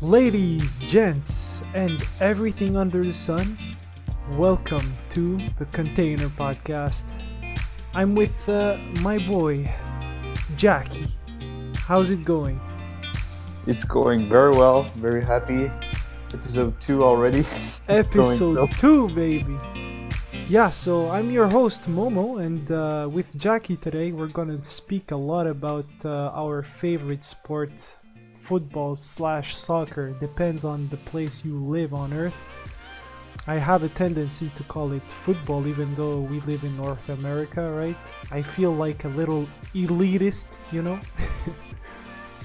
Ladies, gents, and everything under the sun, welcome to the Container Podcast. I'm with my boy, Jacky. How's it going? It's going very well, very happy. Episode 2 already. It's going Episode so. 2, baby. Yeah, so I'm your host, Momo, and with Jacky today, we're gonna speak a lot about our favorite sport, football/soccer. Depends on the place you live on Earth. I have a tendency to call it football, even though we live in North America, right? I feel like a little elitist, you know?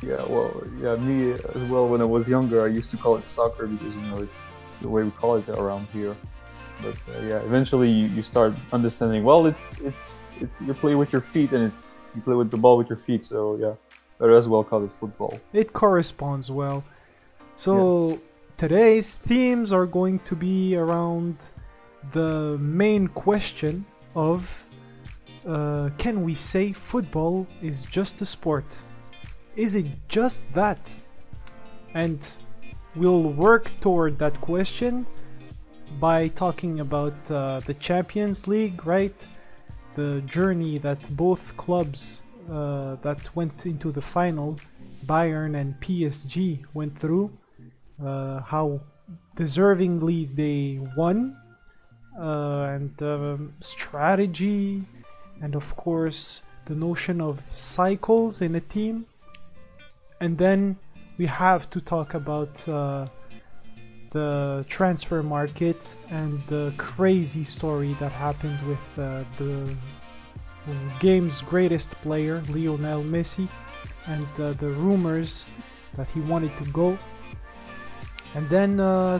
Yeah, me as well. When I was younger, I used to call it soccer because, it's the way we call it around here. But eventually you start understanding, well, it's you play with your feet and you play with the ball with your feet. So, yeah, better as well call it football. It corresponds well. So today's themes are going to be around the main question of can we say football is just a sport? Is it just that? And we'll work toward that question by talking about the Champions League, right? The journey that both clubs that went into the final, Bayern and PSG, went through, how deservingly they won, and strategy, and of course the notion of cycles in a team. And then we have to talk about the transfer market and the crazy story that happened with the game's greatest player, Lionel Messi, and the rumors that he wanted to go. And then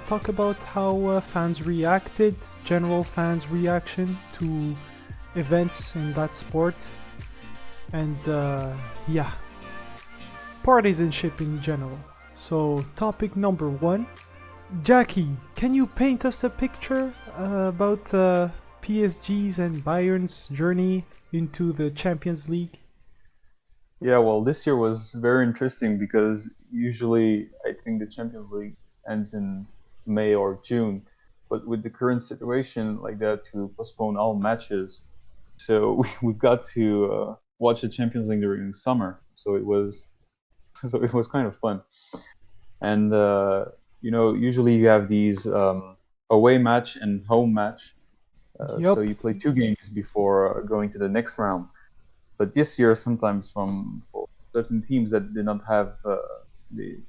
talk about how fans reacted, general fans' reaction to events in that sport. And partisanship in general. So, topic number 1. Jacky, can you paint us a picture about PSG's and Bayern's journey into the Champions League? Yeah, well, this year was very interesting because usually I think the Champions League ends in May or June, but with the current situation like that to postpone all matches, so we've got to watch the Champions League during the summer. So it was kind of fun, and usually you have these away match and home match, so Yup. you play two games before going to the next round. But this year, sometimes for certain teams that did not have,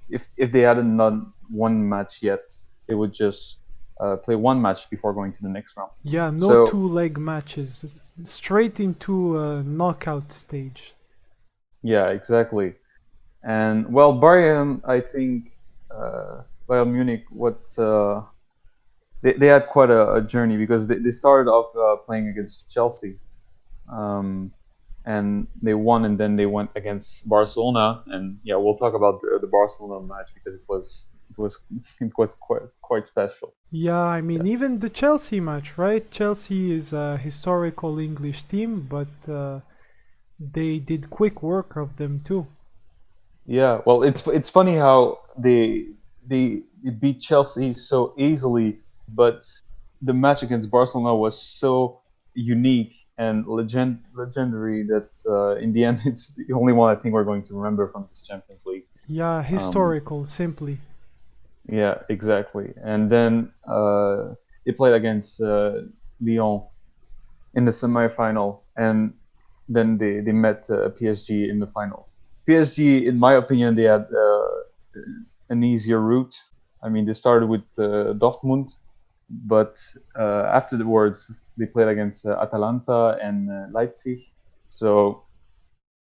if they hadn't done one match yet, they would just play one match before going to the next round. Yeah, no So two-leg matches. Straight into a knockout stage. yeah, exactly. And well, Bayern, I think Bayern Munich, they had quite a journey because they started off playing against Chelsea. Um, and they won, and then they went against Barcelona, and yeah, we'll talk about the Barcelona match because it was quite special. Yeah, I mean, Yeah, even the Chelsea match, right? Chelsea is a historical English team, but they did quick work of them too. yeah. Well, it's funny how they beat Chelsea so easily, but the match against Barcelona was so unique and legendary that in the end, it's the only one I think we're going to remember from this Champions League. Yeah, Um, historical, simply. Yeah, exactly. And then they played against Lyon in the semifinal, and then they met PSG in the final. PSG, in my opinion, they had an easier route. I mean, they started with Dortmund, but afterwards they played against Atalanta and Leipzig. So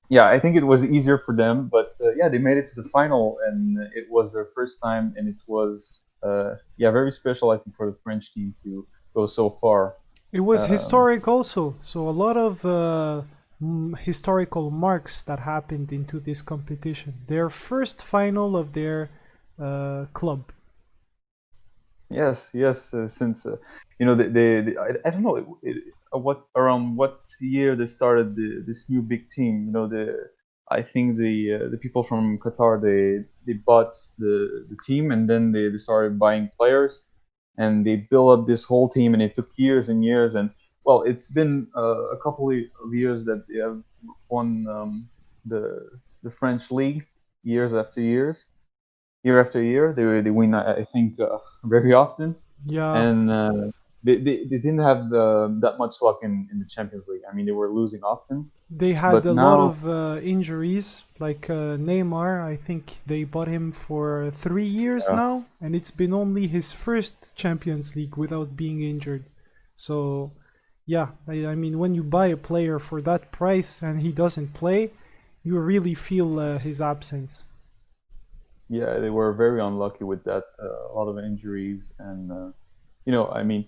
yeah, I think it was easier for them, but they made it to the final, and it was their first time, and it was very special, I think, for the French team to go so far. It was Um, historic also, so a lot of historical marks that happened into this competition. Their first final of their club. yes, yes, since I don't know what around what year they started this new big team. I think the people from Qatar they bought the team, and then they started buying players, and they built up this whole team, and it took years and years. And well, it's been a couple of years that they have won the French league years after years, year after year. They win, I think, very often, Yeah, and they didn't have that much luck in the Champions League. I mean, they were losing often, they had but a lot now, of injuries, like Neymar. I think they bought him for 3 years yeah, now, and it's been only his first Champions League without being injured. So, yeah, I mean, when you buy a player for that price and he doesn't play, you really feel his absence. yeah, they were very unlucky with that. A lot of injuries, and I mean,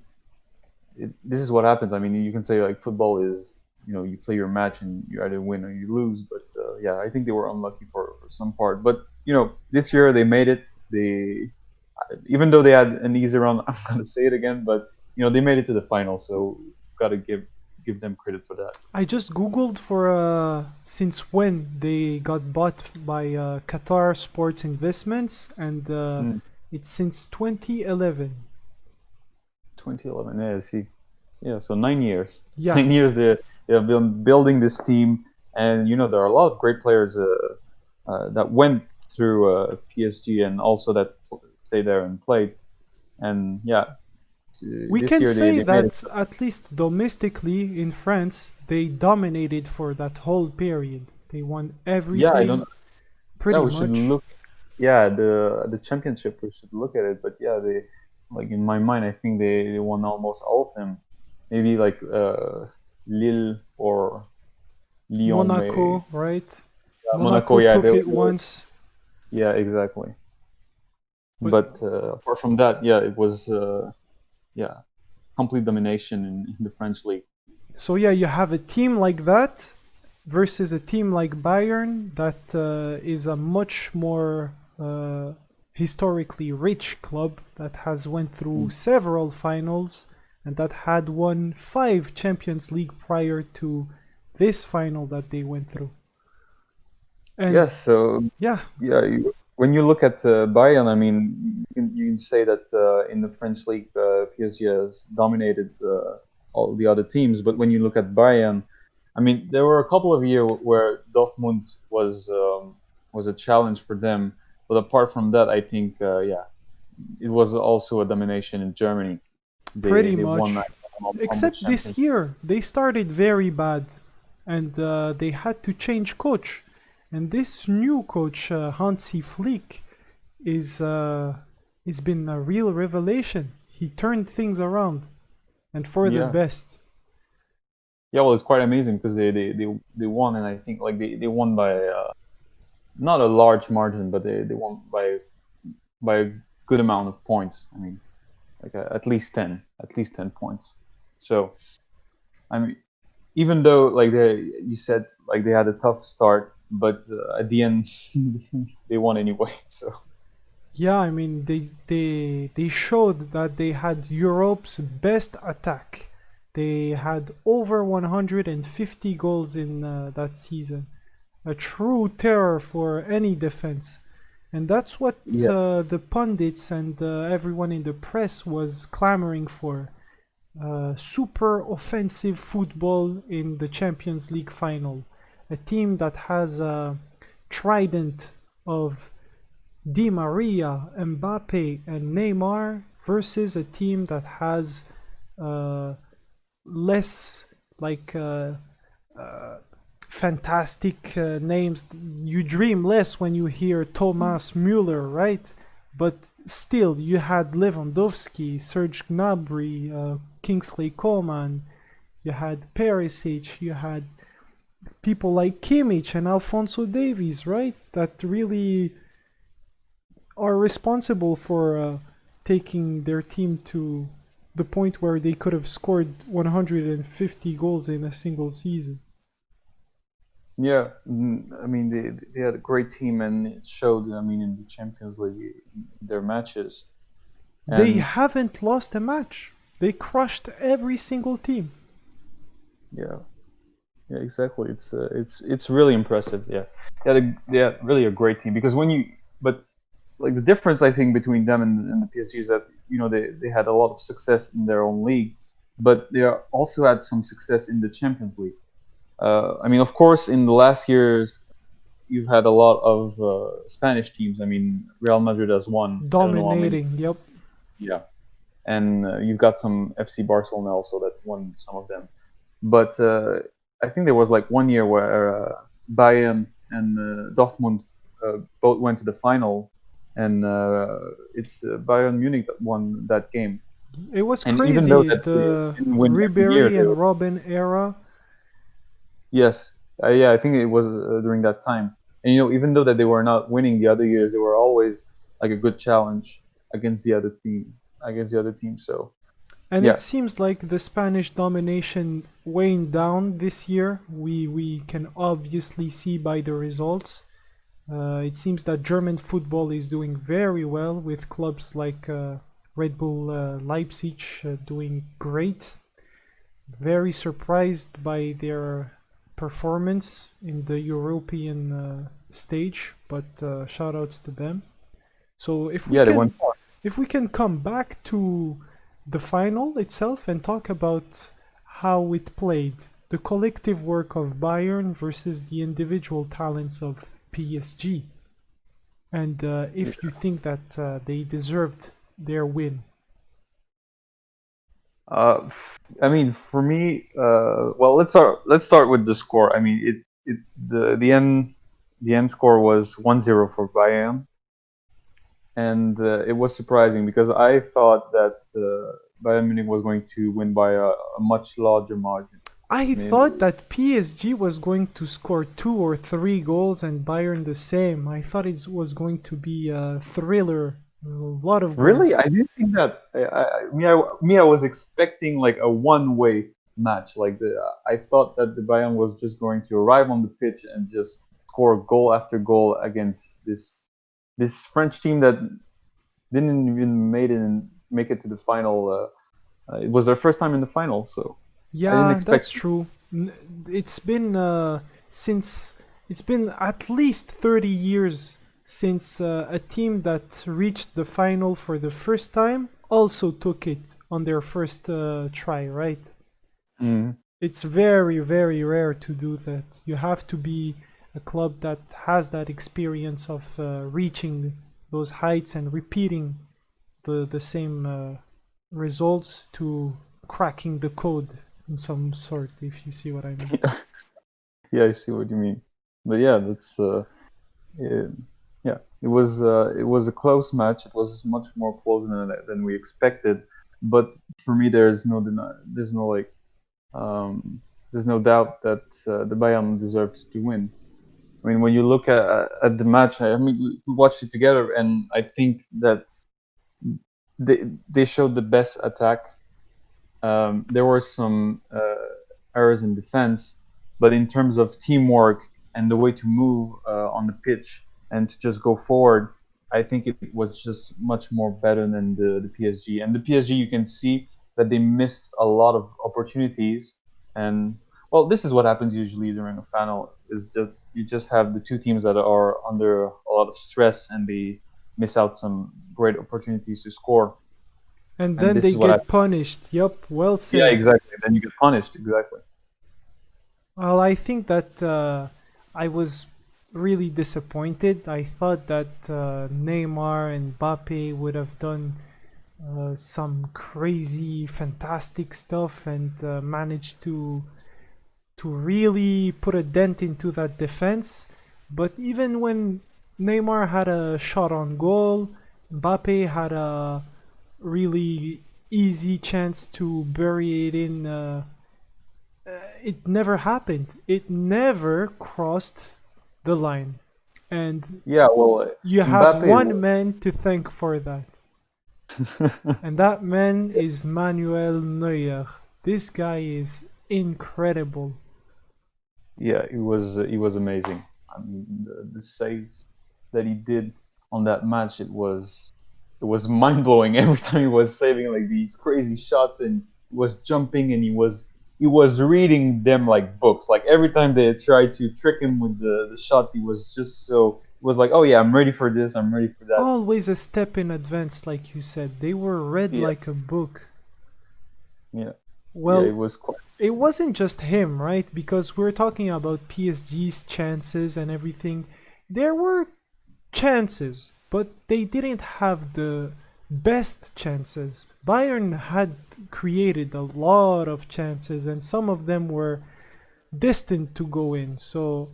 this is what happens. I mean, you can say like football is, you play your match and you either win or you lose. But yeah, I think they were unlucky for some part. But this year they made it. They Even though they had an easy run, I'm gonna say it again, but they made it to the final, so gotta give them credit for that. I just googled for since when they got bought by Qatar Sports Investments, and Mm, it's since 2011. 2011, yeah, I see. Yeah, so 9 years. Yeah, 9 years they have been building this team, and there are a lot of great players that went through PSG and also that stayed there and played. And yeah, we this can year they say made it. that at least domestically in France, they dominated for that whole period. They won Yeah, I everything don't. Yeah, pretty we should much. look. Yeah, the championship, we should look at it. But yeah, they, like, in my mind, I think they won almost all of them. Maybe like Lille or Lyon, may Monaco, right? Monaco. Monaco Yeah, took it once. yeah, exactly. But But apart from that, yeah, it was yeah, complete domination in the French league. so yeah, you have a team like that versus a team like Bayern that is a much more historically rich club that has went through Mm. several finals and that had won 5 Champions League prior to this final that they went through. And Yes, so yeah, yeah, when you look at Bayern, I mean, you can say that in the French league, PSG has dominated all the other teams. But when you look at Bayern, I mean, there were a couple of years where Dortmund was a challenge for them. But apart from that, I think yeah, it was also a domination in Germany. They pretty they won, I much. don't know how much Except this championship. year, they started very bad and they had to change coach. And this new coach, Hansi Flick, is has been a real revelation. He turned things around, and for the Yeah, best. yeah. Well, it's quite amazing because they won, and I think like they won by not a large margin, but they won by a good amount of points. I mean, like at least 10 points. So I mean, even though like you said like they had a tough start, but at the end they won anyway. So Yeah, I mean they showed that they had Europe's best attack. They had over 150 goals in that season. A true terror for any defense. And that's what yeah, the pundits and everyone in the press was clamoring for. Super offensive football in the Champions League final. A team that has a trident of Di Maria, Mbappe, and Neymar versus a team that has uh, less like fantastic names. You dream less when you hear Thomas Müller, right? But still, you had Lewandowski, Serge Gnabry, Kingsley Coman, you had Perisic, you had people like Kimmich and Alfonso Davies, right? That really are responsible for taking their team to the point where they could have scored 150 goals in a single season. yeah. I mean, they had a great team, and it showed. I mean, in the Champions League, their matches, They and haven't lost a match. They crushed every single team. yeah, Yeah, exactly. It's really impressive. Yeah, yeah, really a great team because when you but like the difference I think between them and the PSG is that they had a lot of success in their own league, but they also had some success in the Champions League. I mean, of course, in the last years you've had a lot of Spanish teams. I mean, Real Madrid has won I don't know how many Dominating. Yep. times. Yeah, and you've got some FC Barcelona also that won some of them. But I think there was like one year where Bayern and Dortmund both went to the final, and it's Bayern Munich that won that game. It was And even though crazy. that they The didn't win every year, Ribery they and were, Robin era. yes, yeah, I think it was during that time. And even though that they were not winning the other years, they were always like a good challenge against the other team, So And it yeah, seems like the Spanish domination waned down this year. We can obviously see by the results. It seems that German football is doing very well with clubs like Red Bull Leipzig doing great. Very surprised by their performance in the European stage, but shout outs to them. So yeah, they went far. if we can come back to the final itself and talk about how it played, the collective work of Bayern versus the individual talents of PSG, and if you think that they deserved their win. I mean, for me, well, let's start with the score. I mean, the end score was 1-0 for Bayern, and it was surprising because I thought that Bayern Munich was going to win by a much larger margin. I I mean, thought that PSG was going to score 2 or 3 goals and Bayern the same. I thought it was going to be a thriller, a lot of really, goals. I didn't think that. I was expecting like a one-way match. I thought that the Bayern was just going to arrive on the pitch and just score goal after goal against this French team that didn't even make it to the final. It was their first time in the final, so I didn't Yeah, expect. that's true. It's been since it's been at least 30 years since a team that reached the final for the first time also took it on their first try, right? Mm, It's very, very rare to do that. You have to be a club that has that experience of reaching those heights and repeating the same results to cracking the code in some sort, if you see what I mean. yeah, I see what you mean, but yeah, that's yeah, yeah. It was a close match. It was much more close than we expected, but for me, um, there's no doubt that the Bayern deserved to win. I mean, when you look at the match, I mean, we watched it together, and I think that they showed the best attack. There were some errors in defense, but in terms of teamwork and the way to move on the pitch and to just go forward, I think it was just much more better than the PSG. And the PSG, you can see that they missed a lot of opportunities. And well, this is what happens usually during a final: is just you just have the two teams that are under a lot of stress and they miss out some great opportunities to score. And And then this they is what I get punished. Yup, well yeah, said. exactly. Then you get punished. Exactly. Well, I think that I was really disappointed. I thought that Neymar and Mbappe would have done some crazy, fantastic stuff and managed to really put a dent into that defense. But even when Neymar had a shot on goal, Mbappe had a really easy chance to bury it in. It never happened. It never crossed the line. And Yeah, well, you have Mbappe. one man to thank for that. And that man is Manuel Neuer. This guy is incredible. Yeah, he was amazing. I mean, the save that he did on that match, it was mind blowing. Every time he was saving like these crazy shots and he was jumping and he was he was reading them like books. Like every time they tried to trick him with the shots, he was just so. It was like, oh yeah, I'm ready for this. I'm ready for that. Always a step in advance, like you said. They were read Yeah, like a book. yeah, yeah. It Well, was quite. it wasn't just him, right? Because we're talking about PSG's chances and everything. There were chances, but they didn't have the best chances. Bayern had created a lot of chances, and some of them were destined to go in. So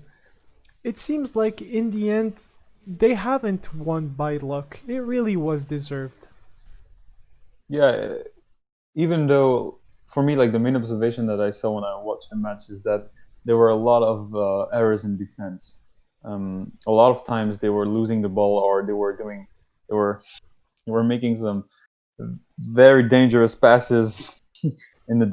it seems like in the end, they haven't won by luck. It really was deserved. Yeah, even though for me, like the main observation that I saw when I watched the match is that there were a lot of errors in defense. A lot of times they were losing the ball, or they were they were making some very dangerous passes in the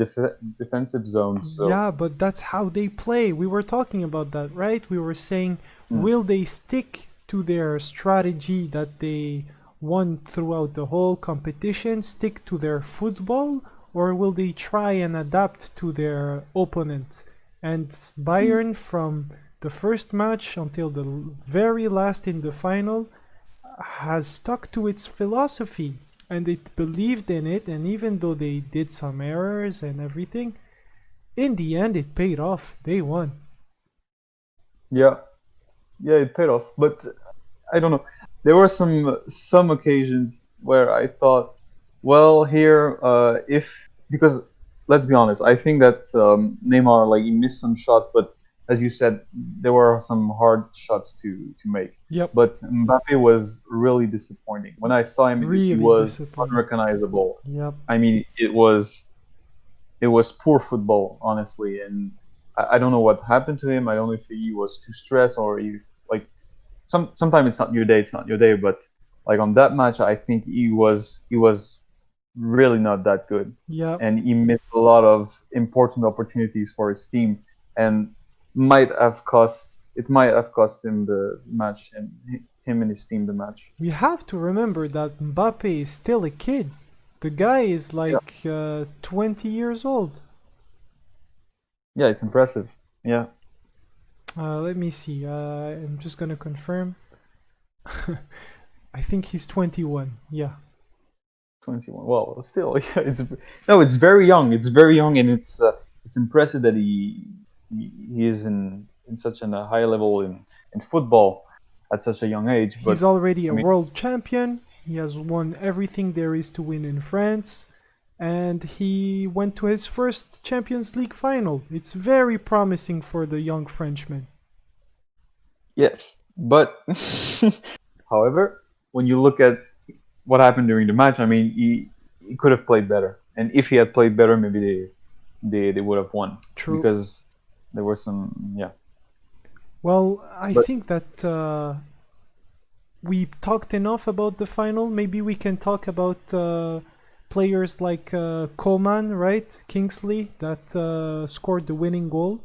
defensive zone. So Yeah, but that's how they play. We were talking about that, right? We were saying, mm, will they stick to their strategy that they won throughout the whole competition, stick to their football, or will they try and adapt to their opponent? And Bayern, from the first match until the very last in the final, has stuck to its philosophy and it believed in it. And even though they did some errors and everything, in the end, it paid off. They won. yeah, yeah, it paid off. But I don't know. There were some occasions where I thought, well, here, if because let's be honest, I think that Neymar, like, he missed some shots, but as you said, there were some hard shots to make. Yep, But Mbappe was really disappointing. When I saw him, he really was disappointing. unrecognizable. Yep. I mean, it was poor football, honestly, and I don't know what happened to him. I don't know if he was too stressed or if like sometimes it's not your day, it's not your day. But like on that match, I think he was really not that good, Yep. and he missed a lot of important opportunities for his team, and might have cost him the match and him and his team the match. We have to remember that Mbappe is still a kid. The guy is Yeah, like 20 years old. yeah, it's impressive. Yeah, Let me see. I'm just gonna confirm. I think he's 21. Yeah. 21. Well, still, yeah, it's very young. It's very young, and it's impressive that he is in such a high level in football at such a young age. He's But already I a mean, world champion. He has won everything there is to win in France. And he went to his first Champions League final. It's very promising for the young Frenchman. yes, but however, when you look at what happened during the match, I mean, he could have played better, and if he had played better, maybe they would have won True. because there were some, yeah. Well, I But think that we talked enough about the final. Maybe we can talk about players like Coman, right? Kingsley, that scored the winning goal.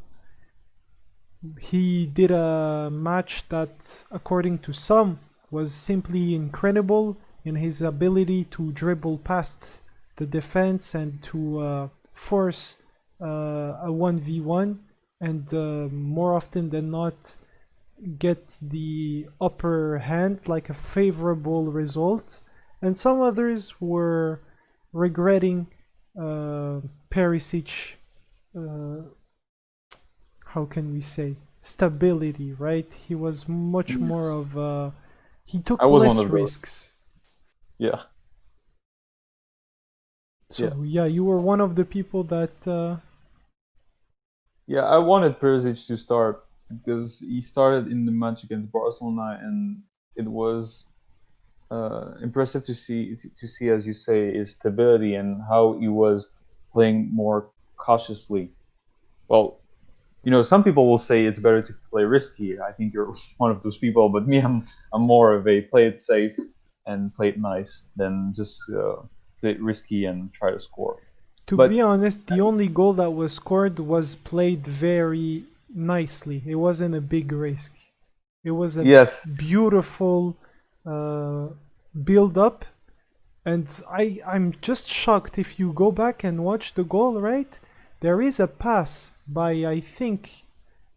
He did a match that, according to some, was simply incredible in his ability to dribble past the defense and to force a 1v1 and more often than not get the upper hand, like a favorable result. And some others were regretting Perisic, uh, how can we say, stability, right? He was much more yes, of he I took was one less of those. risks. Yeah, yeah, So yeah, you were one of the people that yeah. I wanted Perisic to start because he started in the match against Barcelona, and it was impressive to see, as you say, his stability and how he was playing more cautiously. Well, some people will say it's better to play risky. I think you're one of those people, but me, I'm more of a play it safe and play it nice than just play it risky and try to score. to be But honest, the only goal that was scored was played very nicely. It wasn't a big risk. It was a yes, beautiful uh, build up, and I'm just shocked if you go back and watch the goal, right? there is a pass by, I think,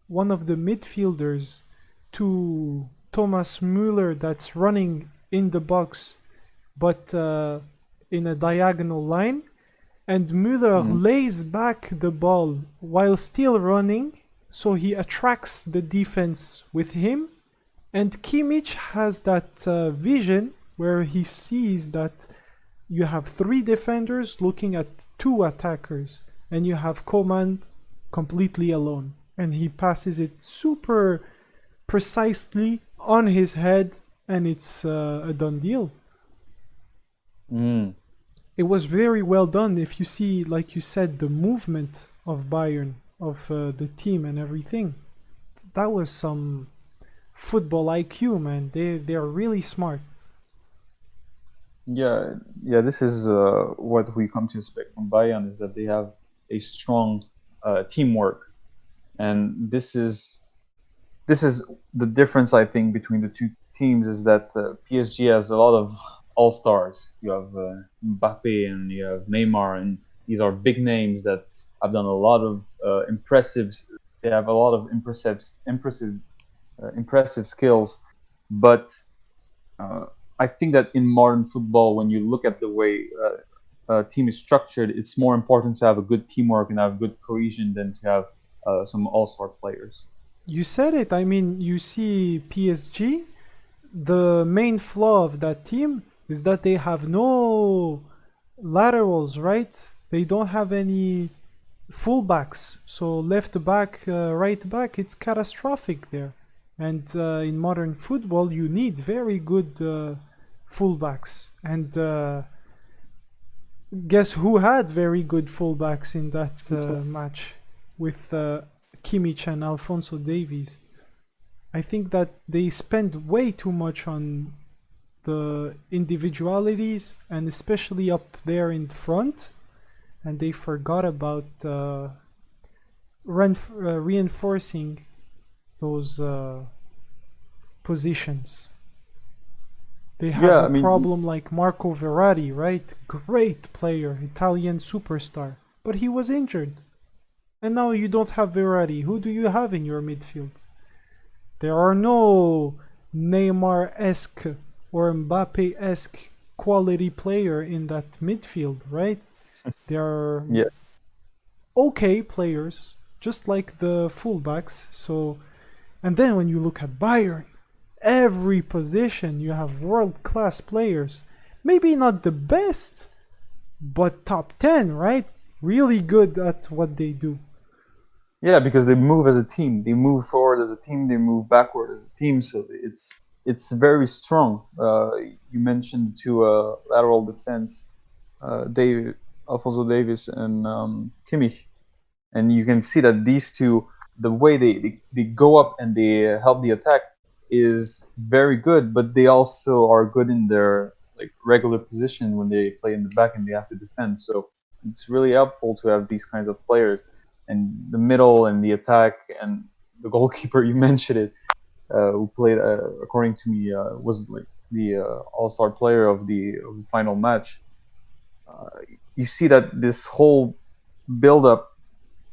one of the midfielders to Thomas Müller that's running in the box, but in a diagonal line. And Müller Mm. lays back the ball while still running, so he attracts the defense with him. And Kimmich has that vision where he sees that you have three defenders looking at two attackers, and you have Coman completely alone. And he passes it super precisely on his head, and it's a done deal. Mm. It was very well done. If you see, like you said, the movement of Bayern, of the team and everything, that was some football IQ, man. They're really smart. Yeah, yeah. This is what we come to expect from Bayern is that they have a strong teamwork, and this is the difference I think between the two teams is that PSG has a lot of all stars. You have Mbappe and you have Neymar, and these are big names that have done a lot of impressive. They have a lot of impressive skills, but uh, I think that in modern football, when you look at the way a team is structured, it's more important to have a good teamwork and have good cohesion than to have some all-star players. You said it. I mean, you see PSG, the main flaw of that team is that they have no laterals, right? They don't have any fullbacks. So left back, right back, it's catastrophic there. And in modern football, you need very good fullbacks. And guess who had very good fullbacks in that match with Kimmich and Alfonso Davies? I think that they spend way too much on the individualities and especially up there in front, and they forgot about reinforcing those positions. They have Yeah, a I mean, problem like Marco Verratti, right? Great player, Italian superstar, but he was injured. And now you don't have Verratti. Who do you have in your midfield? There are no Neymar-esque or Mbappe-esque quality player in that midfield, right? They are yes, okay players, just like the fullbacks. So, and then when you look at Bayern, every position you have world-class players. Maybe not the best, but top 10, right? Really good at what they do. yeah, because they move as a team. They move forward as a team. They move backward as a team. So it's very strong. You mentioned two lateral defense, Dave, Alfonso Davis and Kimmich, and you can see that these two, the way they go up and they help the attack is very good, but they also are good in their like regular position when they play in the back and they have to defend. So it's really helpful to have these kinds of players and the middle and the attack and the goalkeeper. You mentioned it, who played according to me was like the all-star player of the final match. You see that this whole build-up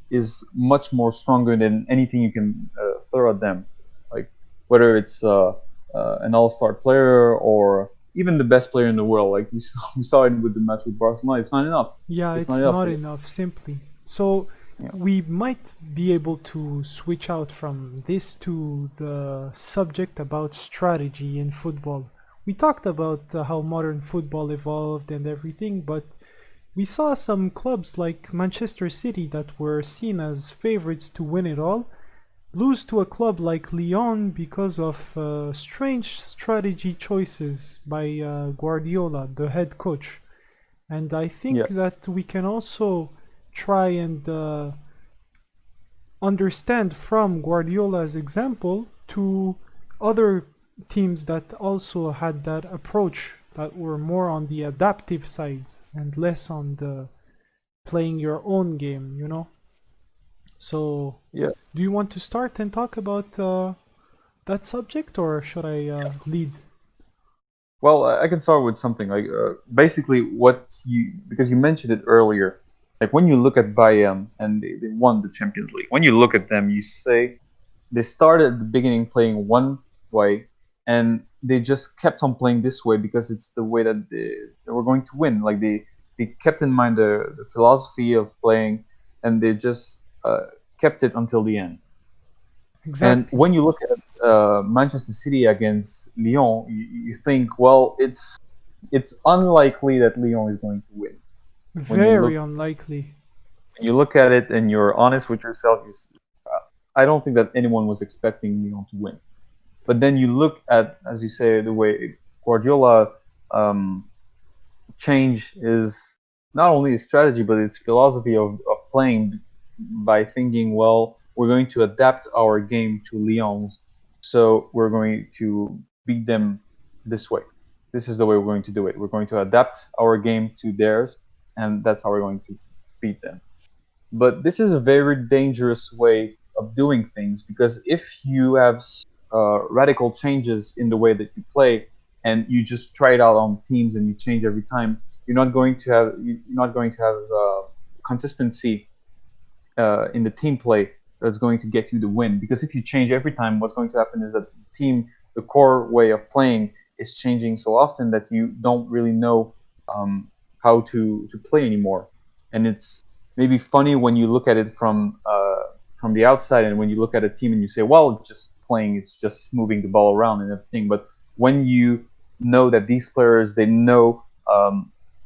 is much more stronger than anything you can throw at them. Like whether it's an all-star player or even the best player in the world, like we saw it with the match with Barcelona. It's not enough. Yeah, It's not it's enough. not enough, simply. So Yeah. we might be able to switch out from this to the subject about strategy in football. We talked about how modern football evolved and everything, but we saw some clubs like Manchester City that were seen as favorites to win it all lose to a club like Lyon because of strange strategy choices by Guardiola, the head coach. And I think Yes. that we can also try and understand from Guardiola's example to other teams that also had that approach that were more on the adaptive sides and less on the playing your own game, you know? So, Yeah. do you want to start and talk about that subject, or should I lead? Well, I can start with something like basically what you because you mentioned it earlier. Like when you look at Bayern and they won the Champions League, when you look at them, you say they started at the beginning playing one way, and they just kept on playing this way because it's the way that they were going to win. Like they kept in mind the philosophy of playing, and they just kept it until the end. And Exactly. when you look at Manchester City against Lyon, you think, well, it's unlikely that Lyon is going to win. When you Very look unlikely. when you look at it and you're honest with yourself, I don't think that anyone was expecting Lyon to win. But then you look at, as you say, the way Guardiola um, change is not only his strategy but its philosophy of playing by thinking, well, we're going to adapt our game to Lyon's, so we're going to beat them this way. This is the way we're going to do it. We're going to adapt our game to theirs, and that's how we're going to beat them. But this is a very dangerous way of doing things, because if you have radical changes in the way that you play and you just try it out on teams and you change every time, you're not going to have consistency in the team play that's going to get you the win. Because if you change every time, what's going to happen is that the core way of playing is changing so often that you don't really know how to play anymore. And it's maybe funny when you look at it from the outside, and when you look at a team and you say, well, just playing, it's just moving the ball around and everything. But when you know that these players, they know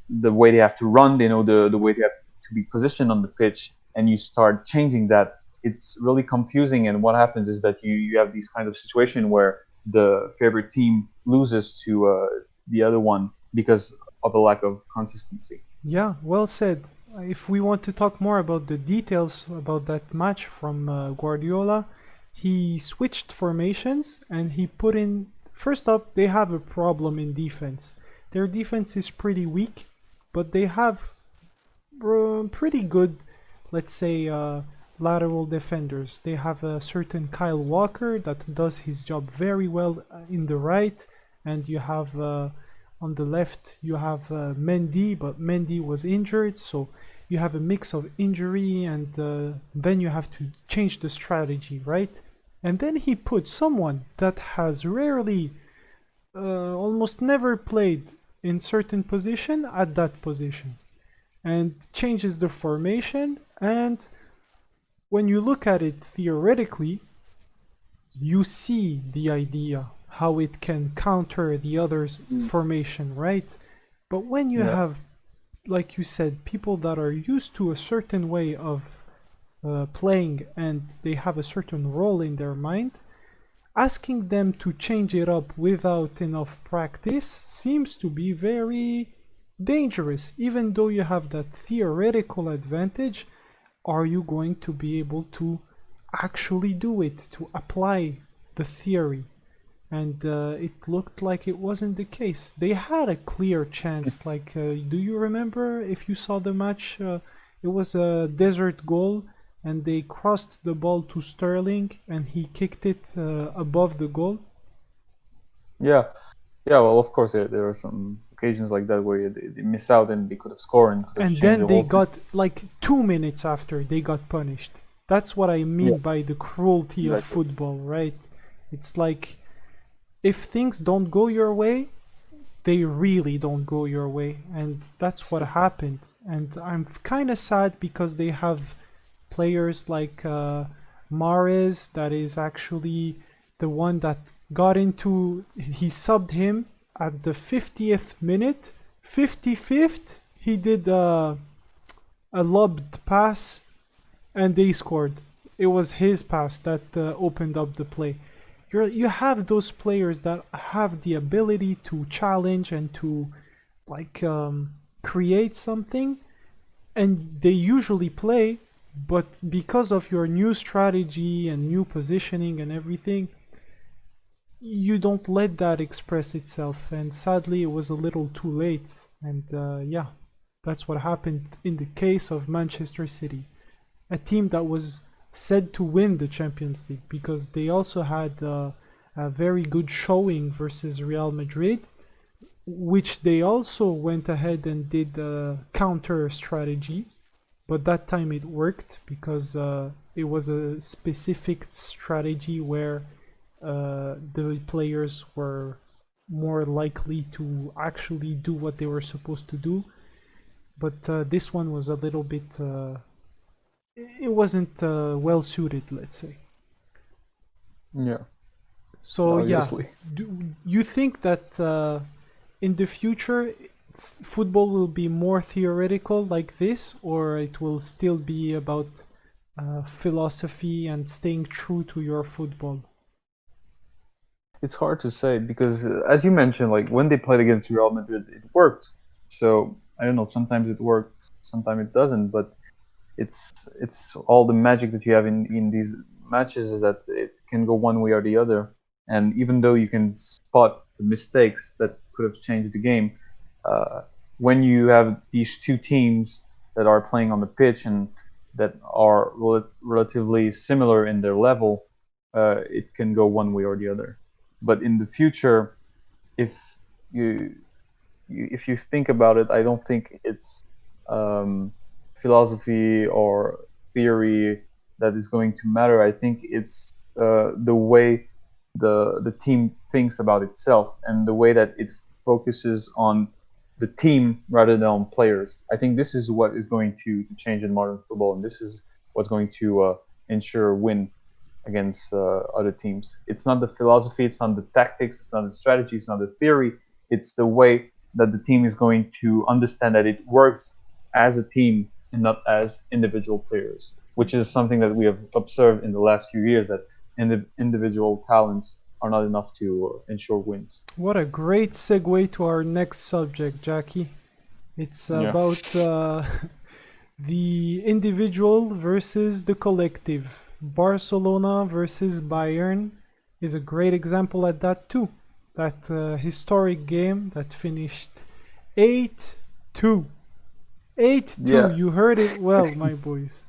the way they have to run, they know the way they have to be positioned on the pitch, and you start changing that, it's really confusing. And what happens is that you have these kind of situation where the favorite team loses to the other one because of a lack of consistency. Yeah, well said. If we want to talk more about the details about that match from Guardiola, he switched formations and he put in. First up, they have a problem in defense. Their defense is pretty weak, but they have pretty good, let's say, lateral defenders. They have a certain Kyle Walker that does his job very well in the right, and you have on the left you have Mendy, but Mendy was injured, so you have a mix of injury, and then you have to change the strategy, right? And then he put someone that has rarely, almost never played in certain position at that position, and changes the formation. And when you look at it theoretically, you see the idea how it can counter the other's formation, right? But when you Yeah. have, like you said, people that are used to a certain way of playing and they have a certain role in their mind, asking them to change it up without enough practice seems to be very dangerous. Even though you have that theoretical advantage, are you going to be able to actually do it, to apply the theory? And it looked like it wasn't the case. They had a clear chance. Like, do you remember if you saw the match? It was a desert goal, and they crossed the ball to Sterling, and he kicked it above the goal. Yeah. Yeah, well, of course, there are some occasions like that where they miss out and they could have scored and could have And changed then the they whole thing. got, like, 2 minutes after, they got punished. That's what I Yeah, mean by the cruelty of exactly. football, right? It's like, if things don't go your way, they really don't go your way, and that's what happened. And I'm kind of sad because they have players like Mares, that is actually the one that got into. He subbed him at the 50th minute, 55th. He did a lobbed pass, and they scored. It was his pass that opened up the play. You have those players that have the ability to challenge and to like create something, and they usually play, but because of your new strategy and new positioning and everything, you don't let that express itself. And sadly, it was a little too late. And yeah, that's what happened in the case of Manchester City, a team that was said to win the Champions League because they also had a very good showing versus Real Madrid, which they also went ahead and did a counter strategy but that time it worked because it was a specific strategy where the players were more likely to actually do what they were supposed to do. But this one was a little bit. It wasn't well suited, let's say. Yeah, So yeah, obviously. do you think that in the future football will be more theoretical like this, or it will still be about philosophy and staying true to your football? It's hard to say because, as you mentioned, like when they played against Real Madrid, it worked. So I don't know. Sometimes it works, sometimes it doesn't. But it's all the magic that you have in these matches is that it can go one way or the other. And even though you can spot the mistakes that could have changed the game, uh, when you have these two teams that are playing on the pitch and that are relatively similar in their level, it can go one way or the other. But in the future, if you, if you think about it, I don't think it's um, philosophy or theory that is going to matter. I think it's the way the team thinks about itself and the way that it focuses on the team rather than on players. I think this is what is going to change in modern football, and this is what's going to ensure a win against other teams. It's not the philosophy, it's not the tactics, it's not the strategy, it's not the theory. It's the way that the team is going to understand that it works as a team and not as individual players, which is something that we have observed in the last few years that individual talents are not enough to ensure wins. What a great segue to our next subject, Jackie. It's Yeah, about the individual versus the collective. Barcelona versus Bayern is a great example at that too. That historic game that finished 8-2. 8-2. yeah. You heard it well, my boys.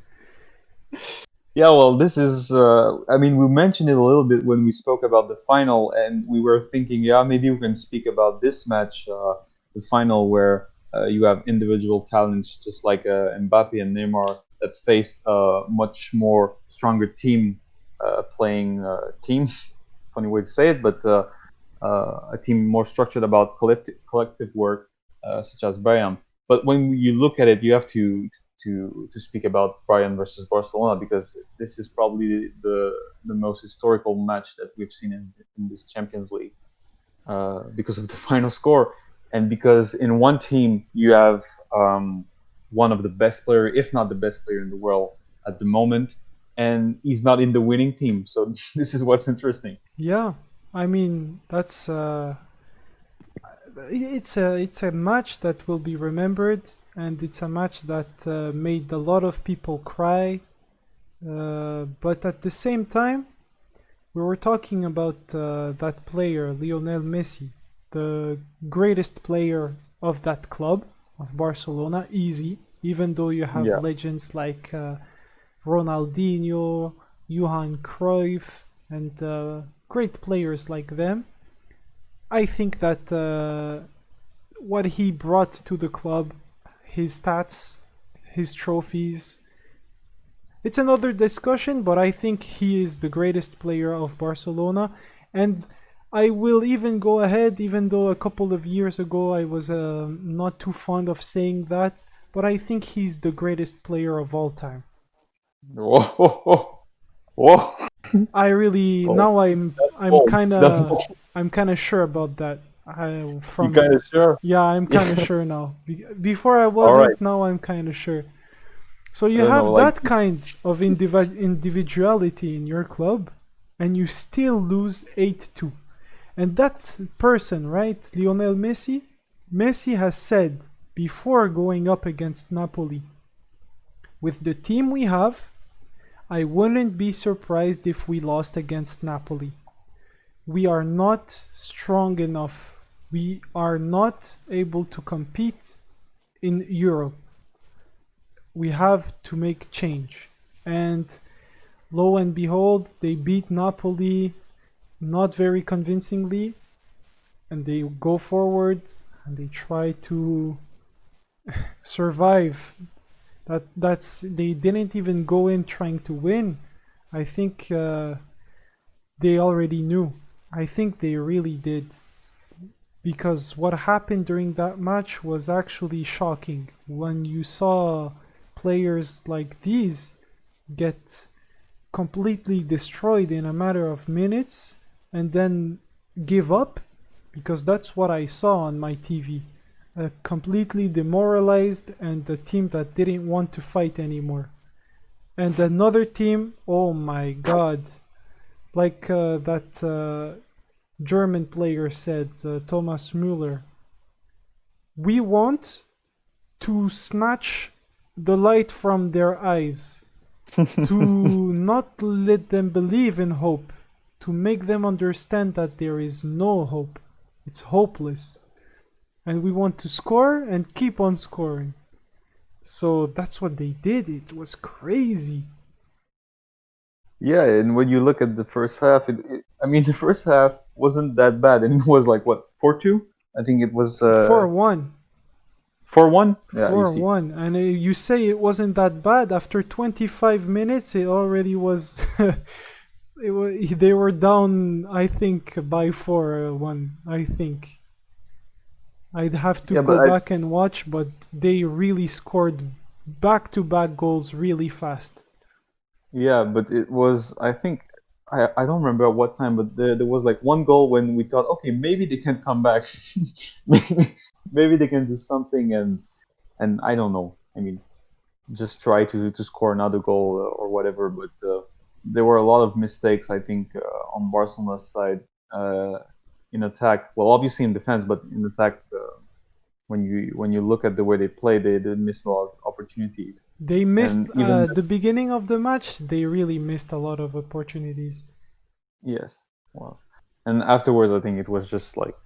Yeah, well, this is, I mean, we mentioned it a little bit when we spoke about the final, and we were thinking, yeah, maybe we can speak about this match, the final, where you have individual talents just like Mbappe and Neymar that faced a much more stronger team playing team. Funny way to say it, but a team more structured about collective work, such as Bayern. But when you look at it, you have to speak about Bayern versus Barcelona because this is probably the most historical match that we've seen in this Champions League because of the final score and because in one team you have one of the best player, if not the best player in the world at the moment, and he's not in the winning team. So this is what's interesting. Yeah, I mean that's it's a match that will be remembered, and it's a match that made a lot of people cry. But at the same time, we were talking about that player, Lionel Messi, the greatest player of that club, of Barcelona, easy, even though you have Yeah, legends like Ronaldinho, Johan Cruyff, and great players like them. I think that what he brought to the club, his stats, his trophies, it's another discussion, but I think he is the greatest player of Barcelona. And I will even go ahead, even though a couple of years ago I was not too fond of saying that, but I think he's the greatest player of all time. whoa, whoa, whoa. I really Oh, now I'm that's I'm bold. kind That's of bold. I'm kind of sure about that. I You from kind of sure? Yeah, I'm kind of Yeah. sure now. Before I All right. wasn't, now I'm kind of sure. So I you don't know. have Like, that kind of individuality in your club, and you still lose 8-2. And that person, right, Lionel Messi, Messi has said before going up against Napoli, with the team we have, I wouldn't be surprised if we lost against Napoli. We are not strong enough. We are not able to compete in Europe. We have to make change. And lo and behold, they beat Napoli not very convincingly, and they go forward and they try to survive They didn't even go in trying to win. I think they already knew. I think they really did. Because what happened during that match was actually shocking. When you saw players like these get completely destroyed in a matter of minutes and then give up, because that's what I saw on my TV. Completely demoralized and a team that didn't want to fight anymore. And another team, oh my god, like that German player said, Thomas Müller, we want to snatch the light from their eyes, to not let them believe in hope, to make them understand that there is no hope. It's hopeless. And we want to score and keep on scoring. So that's what they did. It was crazy. Yeah, and when you look at the first half, I mean, the first half wasn't that bad, and it was like what 4-2. I think it was 4-1. 4-1. Yeah, you see. 4-1. And you say it wasn't that bad. After 25 minutes, it already was. They were down, I think, by 4-1. I think. I'd have to go back and watch, but they really scored back-to-back goals really fast. Yeah, but it was, I think, I don't remember at what time, but there was like one goal when we thought, okay, maybe they can come back. maybe they can do something, and I don't know. I mean, just try to score another goal or whatever. But there were a lot of mistakes, I think, on Barcelona's side in attack. Well, obviously in defense, but in attack, when you look at the way they play, they did miss a lot of opportunities. They missed the beginning of the match. They really missed a lot of opportunities. Yes, well, and afterwards, I think it was just like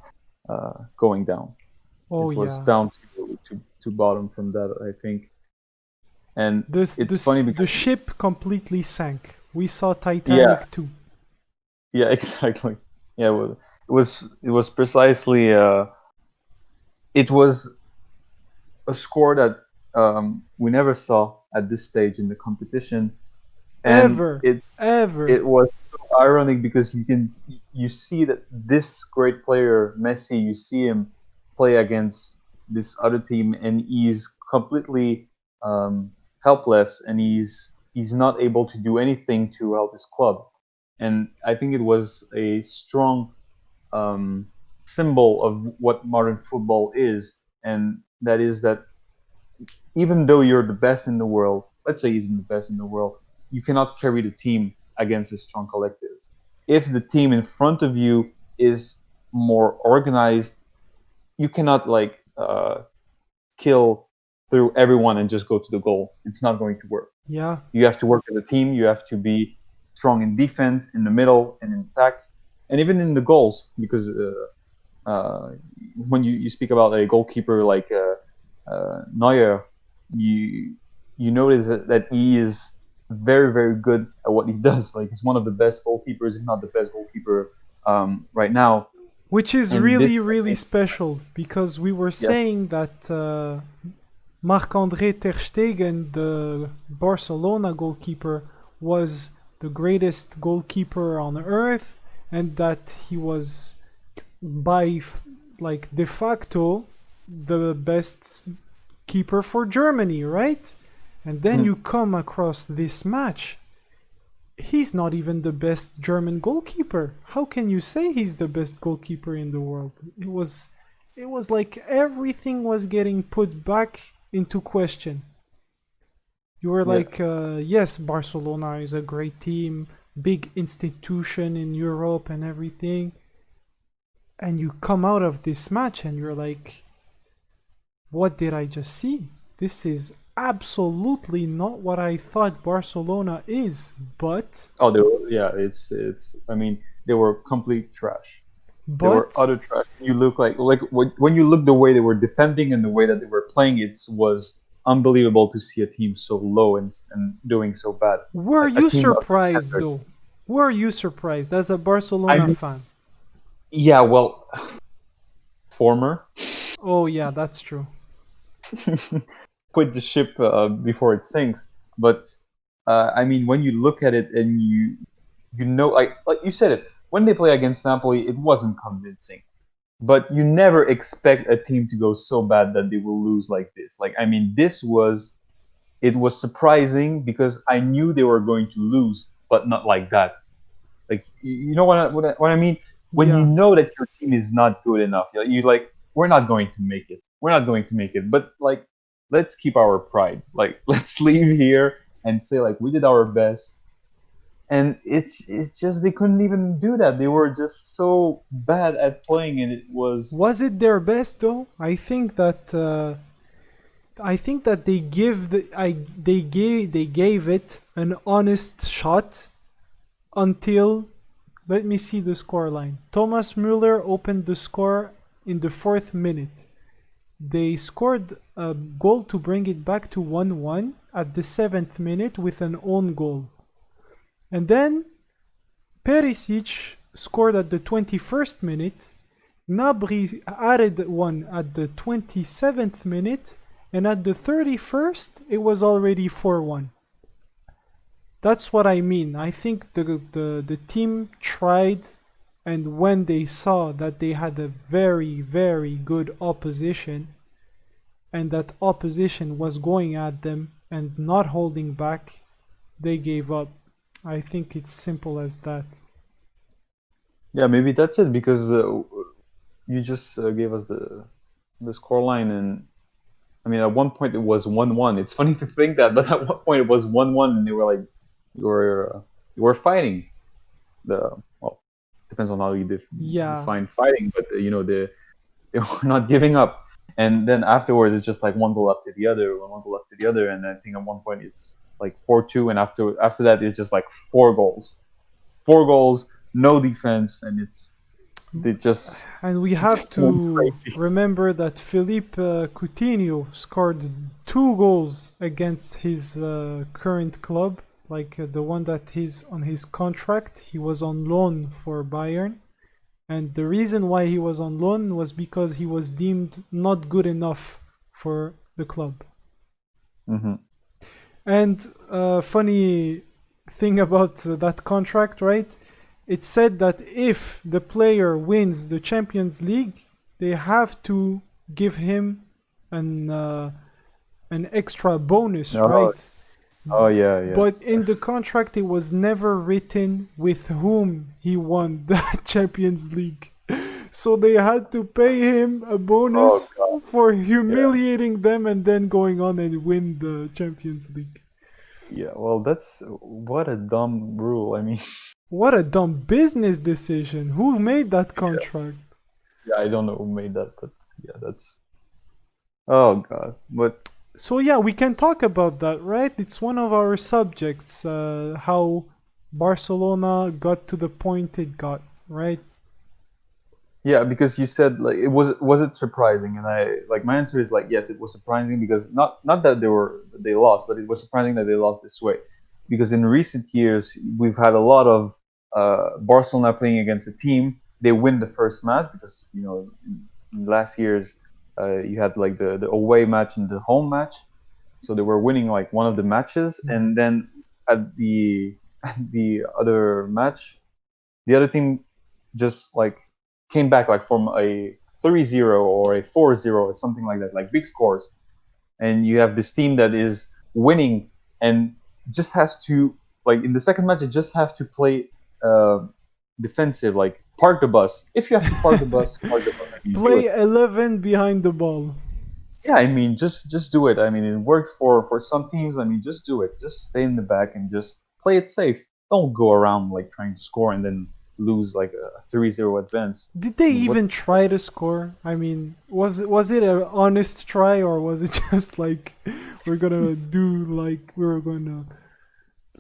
going down. Oh, it was down to bottom from that, I think. And it's funny because the ship completely sank. We saw Titanic too. Yeah, exactly. Yeah, well, it was precisely. It was a score that we never saw at this stage in the competition, and it was so ironic because you see that this great player Messi, you see him play against this other team, and he's completely helpless, and he's not able to do anything to help his club. And I think it was a strong symbol of what modern football is, and that is that even though you're the best in the world, let's say he's the best in the world, you cannot carry the team against a strong collective. If the team in front of you is more organized, you cannot like kill through everyone and just go to the goal. It's not going to work. Yeah. You have to work as a team. You have to be strong in defense, in the middle, and in attack, and even in the goals. Because when you speak about a goalkeeper like Neuer, you notice that he is very, very good at what he does. Like, he's one of the best goalkeepers, if not the best goalkeeper right now. Which is really special, because we were saying that Marc-André ter Stegen, the Barcelona goalkeeper, was the greatest goalkeeper on earth, and that he was by like de facto the best keeper for Germany, right? And then you come across this match. He's not even the best German goalkeeper. How can you say he's the best goalkeeper in the world? It was like everything was getting put back into question. You were like, yes, Barcelona is a great team, big institution in Europe and everything. And you come out of this match and you're like, what did I just see? This is absolutely not what I thought Barcelona is. But it's I mean, they were complete trash. They were utter trash. You look like when you look the way they were defending and the way that they were playing, it was unbelievable to see a team so low and doing so bad. Were you surprised though? Were you surprised as a Barcelona fan? Yeah, well, former. Oh yeah, that's true. quit the ship before it sinks. But I mean, when you look at it and you know, like you said it, when they play against Napoli, it wasn't convincing. But you never expect a team to go so bad that they will lose like this. Like, I mean, it was surprising because I knew they were going to lose, but not like that. Like, you know what I mean? When you Yeah. know that your team is not good enough, you like, we're not going to make it. We're not going to make it. But like, let's keep our pride. Like, let's leave here and say like we did our best. And it's just they couldn't even do that. They were just so bad at playing, and it was. Was it their best though? I think that they gave it an honest shot until, let me see the score line. Thomas Müller opened the score in the 4th minute. They scored a goal to bring it back to 1-1 at the 7th minute with an own goal. And then Perisic scored at the 21st minute. Gnabry added one at the 27th minute, and at the 31st, it was already 4-1. That's what I mean. I think the team tried, and when they saw that they had a very, very good opposition, and that opposition was going at them and not holding back, they gave up. I think it's simple as that. Yeah, maybe that's it because you just gave us the score line, and I mean, at one point it was 1-1. It's funny to think that, but at one point it was 1-1, and they were like, you were fighting. Well, depends on how you Yeah. define fighting, but they were not giving up. And then afterwards, it's just like one goal up to the other, one goal up to the other, and I think at one point it's like 4-2, and after that it's just like 4 goals, no defense, and they just And we have went to crazy. remember that Philippe Coutinho scored 2 goals against his current club, like the one that he's on his contract. He was on loan for Bayern. And the reason why he was on loan was because he was deemed not good enough for the club. Hmm. And funny thing about that contract, right? It said that if the player wins the Champions League, they have to give him an uh, an extra bonus, Oh, right? oh yeah, yeah. But in the contract, it was never written with whom he won the Champions League. So they had to pay him a Oh bonus god, for yeah, humiliating them and then going on and win the Champions League. yeah. Well, that's what a dumb rule. I mean, What a dumb business decision. Who made that yeah, contract? yeah. I don't know who made that, but yeah, that's. Oh god, but So yeah, we can talk about that, right? It's one of our subjects, how Barcelona got to the point it got, right? yeah, because you said like was it surprising, and I like my answer is like yes, it was surprising because not that they lost, but it was surprising that they lost this way, because in recent years we've had a lot of Barcelona playing against a team. They win the first match because in last years you had like the away match and the home match, so they were winning like one of the matches, and then at the other match, the other team just like came back like from a 3-0 or a 4-0 or something like that, like big scores. And you have this team that is winning and just has to, like in the second match, it just has to play defensive, like park the bus. If you have to park the bus, park the bus. I mean, do Play it. 11 behind the ball. Yeah, I mean, just do it. I mean, it worked for some teams. I mean, just do it. Just stay in the back and just play it safe. Don't go around like trying to score and then lose like a 3-0 advance. Did they I mean, what? even try to score? I mean, was it an honest try, or was it just like we're gonna do like we're gonna,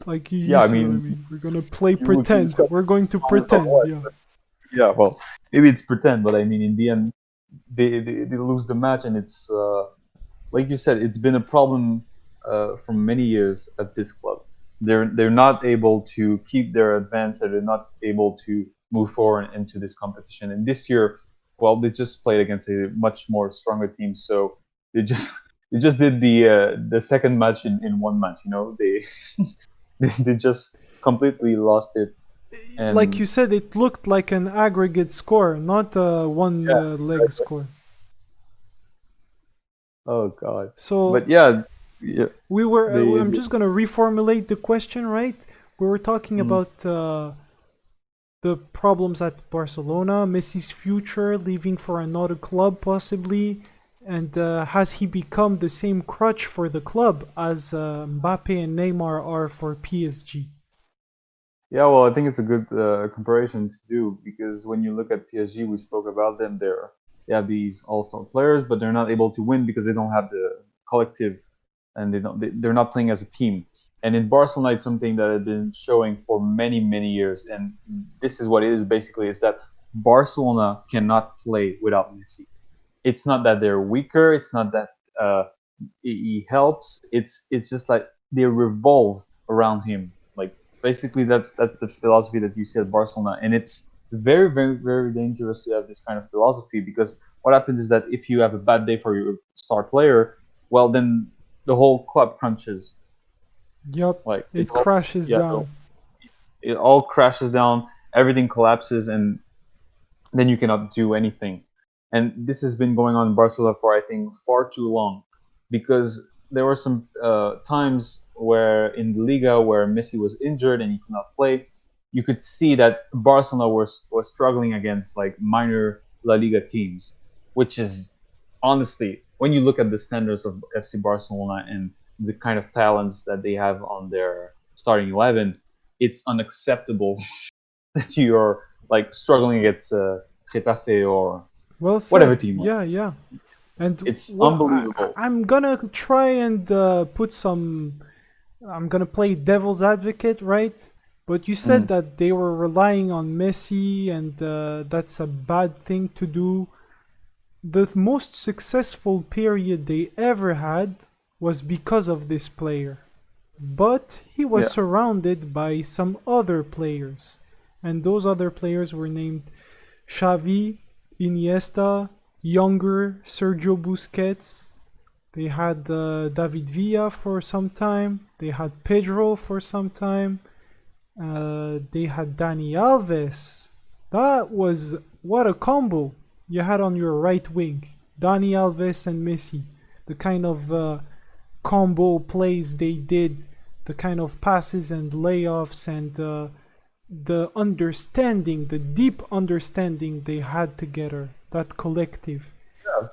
like, you Yeah, I see what I mean, mean? We're gonna play we can pretend. discuss We're going to honest or pretend, what. yeah. Yeah, well, maybe it's pretend, but I mean, in the end, they lose the match, and it's like you said, it's been a problem for many years at this club. They're not able to keep their advance, or they're not able to move forward into this competition. And this year, well, they just played against a much more stronger team, so they just They just did the second match in one match. You know, they they just completely lost it. Like And you said, it looked like an aggregate score, not a one yeah, leg exactly. score. Oh God. So But yeah, yeah, we were. they, I'm they just gonna reformulate the question, right? We were talking mm, about the problems at Barcelona, Messi's future, leaving for another club possibly, and has he become the same crutch for the club as Mbappe and Neymar are for PSG? yeah. Well, I think it's a good comparison to do because when you look at PSG, we spoke about them. They have these all-star players, but they're not able to win because they don't have the collective, and they're not playing as a team. And in Barcelona, it's something that has been showing for many years, and this is what it is basically: is that Barcelona cannot play without Messi. It's not that they're weaker. It's not that uh, he helps. It's just like they revolve around him. Like basically, that's the philosophy that you see at Barcelona, and it's very dangerous to have this kind of philosophy because what happens is that if you have a bad day for your star player, well then the whole club crunches. Yup, Like it crashes yeah, down. it all crashes down. Everything collapses, and then you cannot do anything. And this has been going on in Barcelona for I think far too long, because there were some times where in the Liga where Messi was injured and he could not play, you could see that Barcelona was struggling against like minor La Liga teams, which is honestly when you look at the standards of FC Barcelona and the kind of talents that they have on their starting 11, it's unacceptable that you're like struggling against Getafe or Well whatever said. team. Yeah, yeah. And It's well, unbelievable. I'm gonna try and put some. I'm gonna play devil's advocate, right? But you said Mm, that they were relying on Messi, and that's a bad thing to do. The most successful period they ever had was because of this player. But he was yeah, surrounded by some other players. And those other players were named Xavi, Iniesta, younger Sergio Busquets. They had David Villa for some time. They had Pedro for some time. They had Dani Alves. That was what a combo you had on your right wing. Dani Alves and Messi. The kind of combo plays they did, the kind of passes and layoffs and the understanding, the deep understanding they had together, that collective. yeah.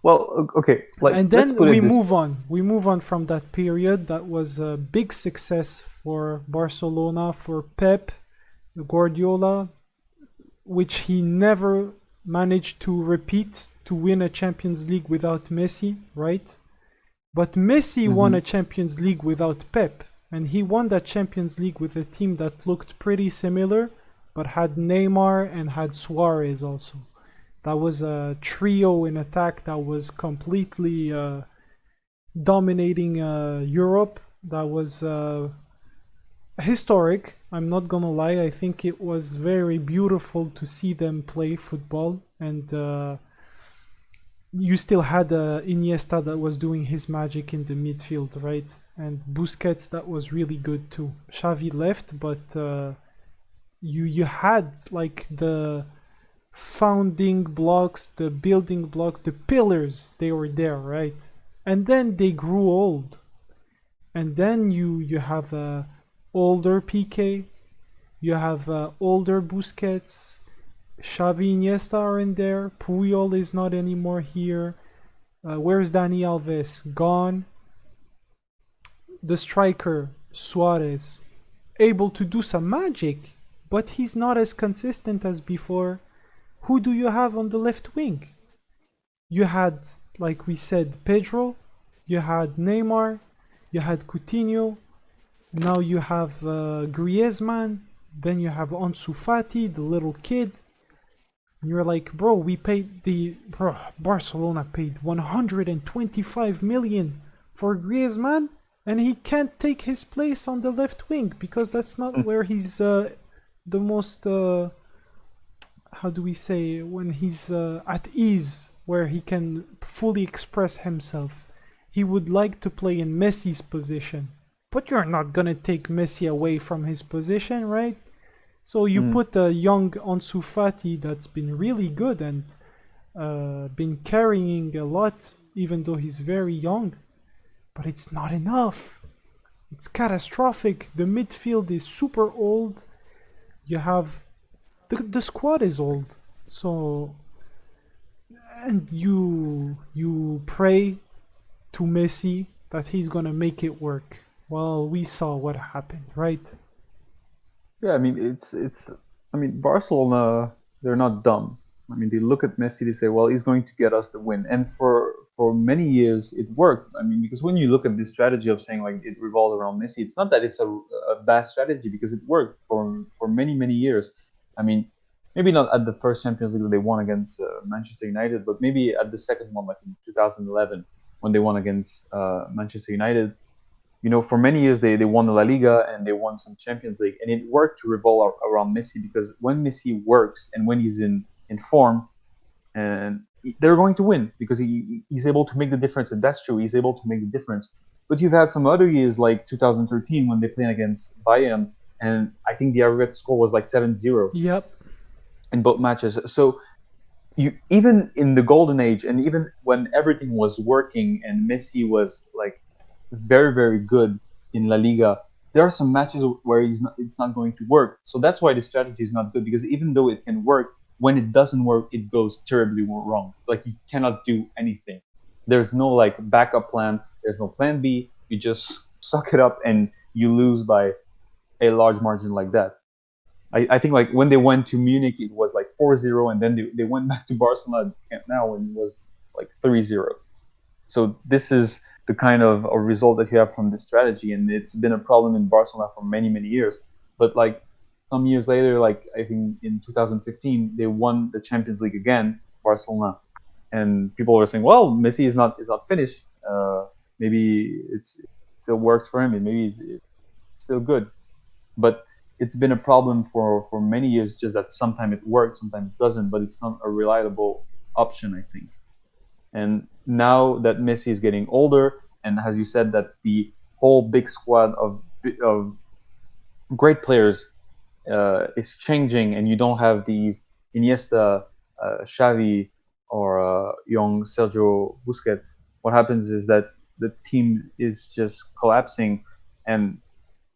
Well, okay, like And let's then put we it this move way. on. We move on from that period. That was a big success for Barcelona, for Pep Guardiola, which he never managed to repeat to win a Champions League without Messi, right? But Messi won Hmm. a Champions League without Pep, and he won that Champions League with a team that looked pretty similar, but had Neymar and had Suarez also. That was a trio in attack that was completely dominating Europe. That was historic. I'm not gonna lie. I think it was very beautiful to see them play football, and you still had Iniesta that was doing his magic in the midfield, right? And Busquets that was really good too. Xavi left, but you had like the founding blocks, the building blocks, the pillars. They were there, right? And then they grew old, and then you have a older PK, you have older Busquets, Xavi, Iniesta are in there. Puyol is not anymore here. Where's Dani Alves? Gone. The striker, Suarez, able to do some magic, but he's not as consistent as before. Who do you have on the left wing? You had, like we said, Pedro, you had Neymar, you had Coutinho, now you have Griezmann, then you have Ansu Fati, the little kid. And you're like, bro, Barcelona paid 125 million for Griezmann, and he can't take his place on the left wing because that's not where he's the most. How do we say when he's at ease, where he can fully express himself. he would like to play in Messi's position. But you're not gonna take Messi away from his position, right? So you put a young Ansu Fati that's been really good and been carrying a lot, even though he's very young. But it's not enough. It's catastrophic. The midfield is super old. You have the squad is old. So and you pray to Messi that he's gonna make it work. Well, we saw what happened, right? Yeah, I mean I mean Barcelona, they're not dumb. I mean they look at Messi, they say, well, he's going to get us the win. And for many years it worked. I mean, because when you look at this strategy of saying like it revolved around Messi, it's not that it's a bad strategy because it worked for many years. I mean, maybe not at the first Champions League that they won against Manchester United, but maybe at the second one, like in 2011, when they won against Manchester United. You know, for many years they won the La Liga and they won some Champions League, and it worked to revolve around Messi because when Messi works and when he's in form, and they're going to win because he's able to make the difference, and that's true. He's able to make the difference. But you've had some other years like 2013 when they played against Bayern, and I think the aggregate score was like 7-0 Yep. in both matches. So you even in the golden age, and even when everything was working and Messi was like very good in La Liga, there are some matches where it's not going to work. So that's why the strategy is not good, because even though it can work, when it doesn't work, it goes terribly wrong. Like you cannot do anything. There's no like backup plan. There's no plan B. You just suck it up and you lose by a large margin like that. I think like when they went to Munich, it was like 4-0, and then they went back to Barcelona Camp Nou and it was like 3-0. So this is the kind of a result that you have from this strategy, and it's been a problem in Barcelona for many years. But like some years later, like I think in 2015, they won the Champions League again, Barcelona, and people were saying, "Well, Messi is not finished. Maybe it still works for him, and maybe it's still good." But it's been a problem for many years. Just that sometimes it works, sometimes it doesn't. But it's not a reliable option, I think. And now that Messi is getting older, and as you said, that the whole big squad of great players is changing, and you don't have these Iniesta, Xavi, or young Sergio Busquets, what happens is that the team is just collapsing, and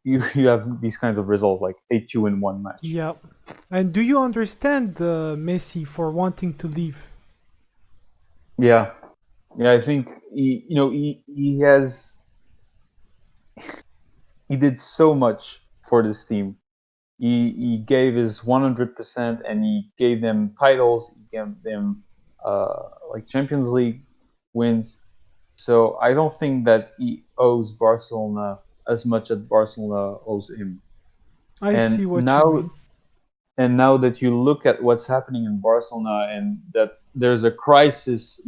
you have these kinds of results like 8-2 in one match. Yep. And do you understand Messi for wanting to leave? Yeah, I think he did so much for this team. He gave his 100%, and he gave them titles. He gave them like Champions League wins. So I don't think that he owes Barcelona as much as Barcelona owes him. I And see what now, you mean. and now that you look at what's happening in Barcelona, and that there's a crisis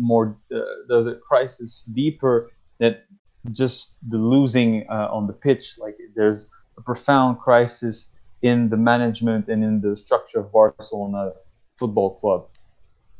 there's a crisis deeper than just the losing on the pitch. Like there's a profound crisis in the management and in the structure of Barcelona Football Club.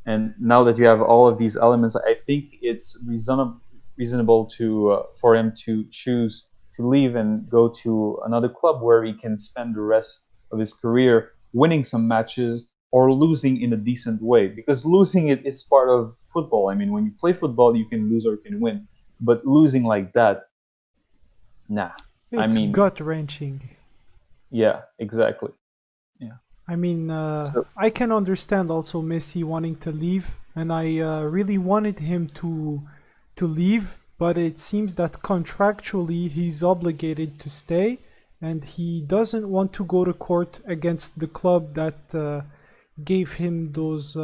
And now that you have all of these elements, I think it's reasonable to for him to choose to leave and go to another club where he can spend the rest of his career winning some matches or losing in a decent way. Because losing it's part of football. I mean, when you play football, you can lose or you can win. But losing like that, nah. It's gut wrenching. Yeah, exactly. Yeah. I mean, I can understand also Messi wanting to leave, and I really wanted him to leave, but it seems that contractually he's obligated to stay, and he doesn't want to go to court against the club that gave him those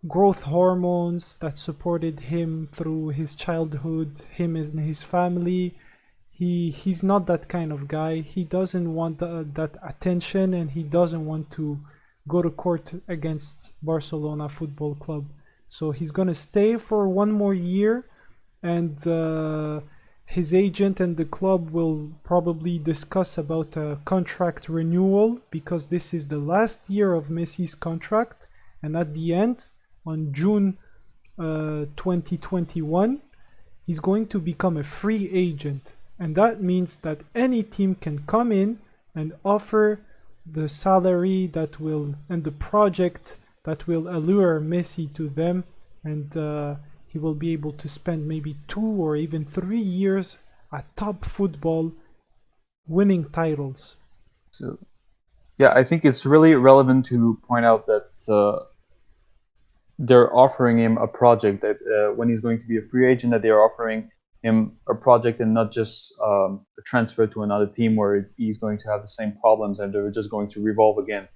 growth hormones, that supported him through his childhood, him and his family. He's not that kind of guy. He doesn't want that attention, and he doesn't want to go to court against Barcelona Football Club. So he's gonna stay for one more year, and his agent and the club will probably discuss about a contract renewal, because this is the last year of Messi's contract, and at the end, on June 2021, he's going to become a free agent. And that means that any team can come in and offer the salary that will and the project that will allure Messi to them, and he will be able to spend maybe 2 or even 3 years at top football, winning titles. So yeah, I think it's really relevant to point out that they're offering him a project that when he's going to be a free agent, that they're offering him a project and not just a transfer to another team where he's going to have the same problems and they're just going to revolve again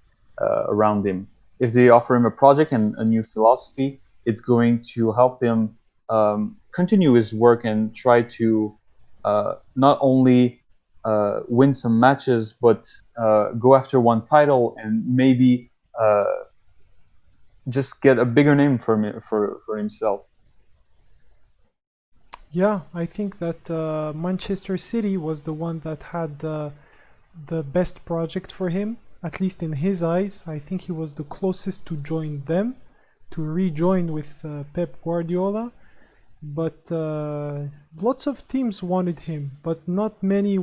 around him. If they offer him a project and a new philosophy, it's going to help him continue his work and try to not only win some matches, but go after one title and maybe just get a bigger name for himself. Yeah, I think that Manchester City was the one that had the best project for him, at least in his eyes. I think he was the closest to join them, to rejoin with Pep Guardiola. But lots of teams wanted him, but not many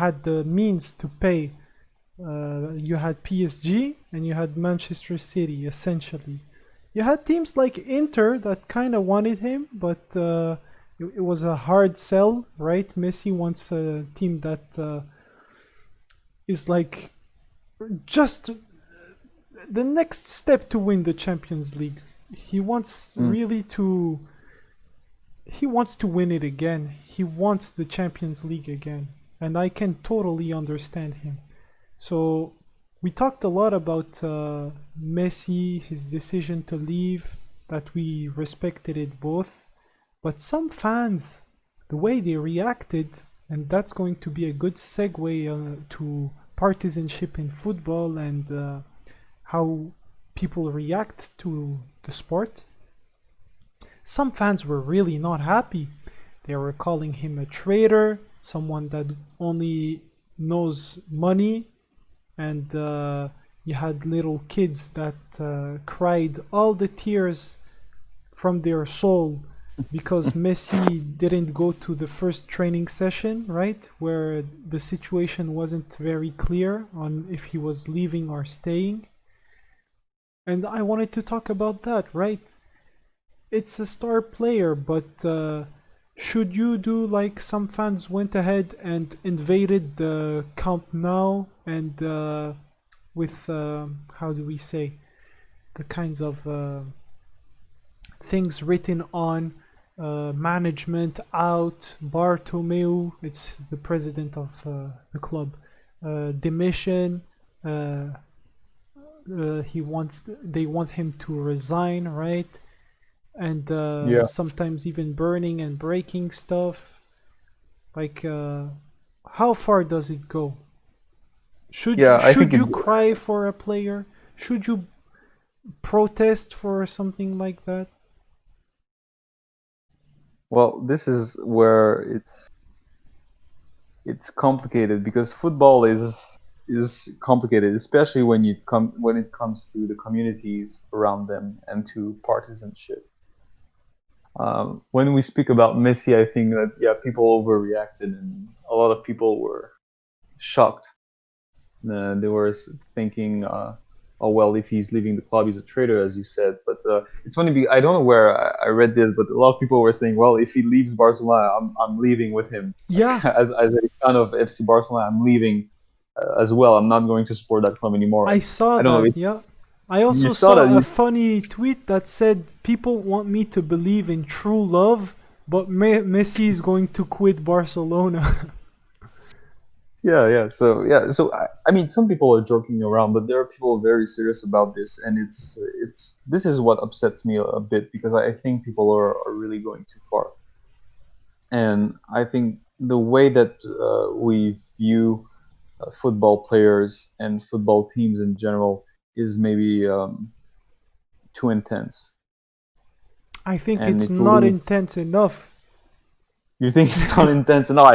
had the means to pay. You had PSG and you had Manchester City, essentially. You had teams like Inter that kind of wanted him, but it was a hard sell, right? Messi wants a team that is like just the next step to win the Champions League. He wants really to. He wants to win it again. He wants the Champions League again. And I can totally understand him. So we talked a lot about Messi, his decision to leave, that we respected it both. But some fans, the way they reacted, and that's going to be a good segue to partisanship in football and how people react to the sport. Some fans were really not happy. They were calling him a traitor, someone that only knows money, and you had little kids that cried all the tears from their soul because Messi didn't go to the first training session, right? Where the situation wasn't very clear on if he was leaving or staying. And I wanted to talk about that, right? It's a star player, but should you do like some fans went ahead and invaded the Camp Nou and with how do we say the kinds of things written on management out, Bartomeu, it's the president of the club, demission. They want him to resign, right? And sometimes even burning and breaking stuff. Like, how far does it go? Should you cry for a player? Should you protest for something like that? Well, this is where it's complicated because football is complicated, especially when it comes to the communities around them and to partisanship. When we speak about Messi, I think that people overreacted and a lot of people were shocked. They were thinking, "Oh well, if he's leaving the club, he's a traitor," as you said. But it's funny. I don't know where I read this, but a lot of people were saying, "Well, if he leaves Barcelona, I'm leaving with him." Yeah. as a fan of FC Barcelona, I'm leaving as well. I'm not going to support that club anymore. I saw that. Yeah. I also saw saw a funny tweet that said, "People want me to believe in true love, but Messi is going to quit Barcelona." Yeah. So I mean, some people are joking around, but there are people very serious about this, and it's this is what upsets me a bit because I think people are really going too far, and I think the way that we view football players and football teams in general is maybe too intense. I think it's not intense enough. You think it's not intense enough?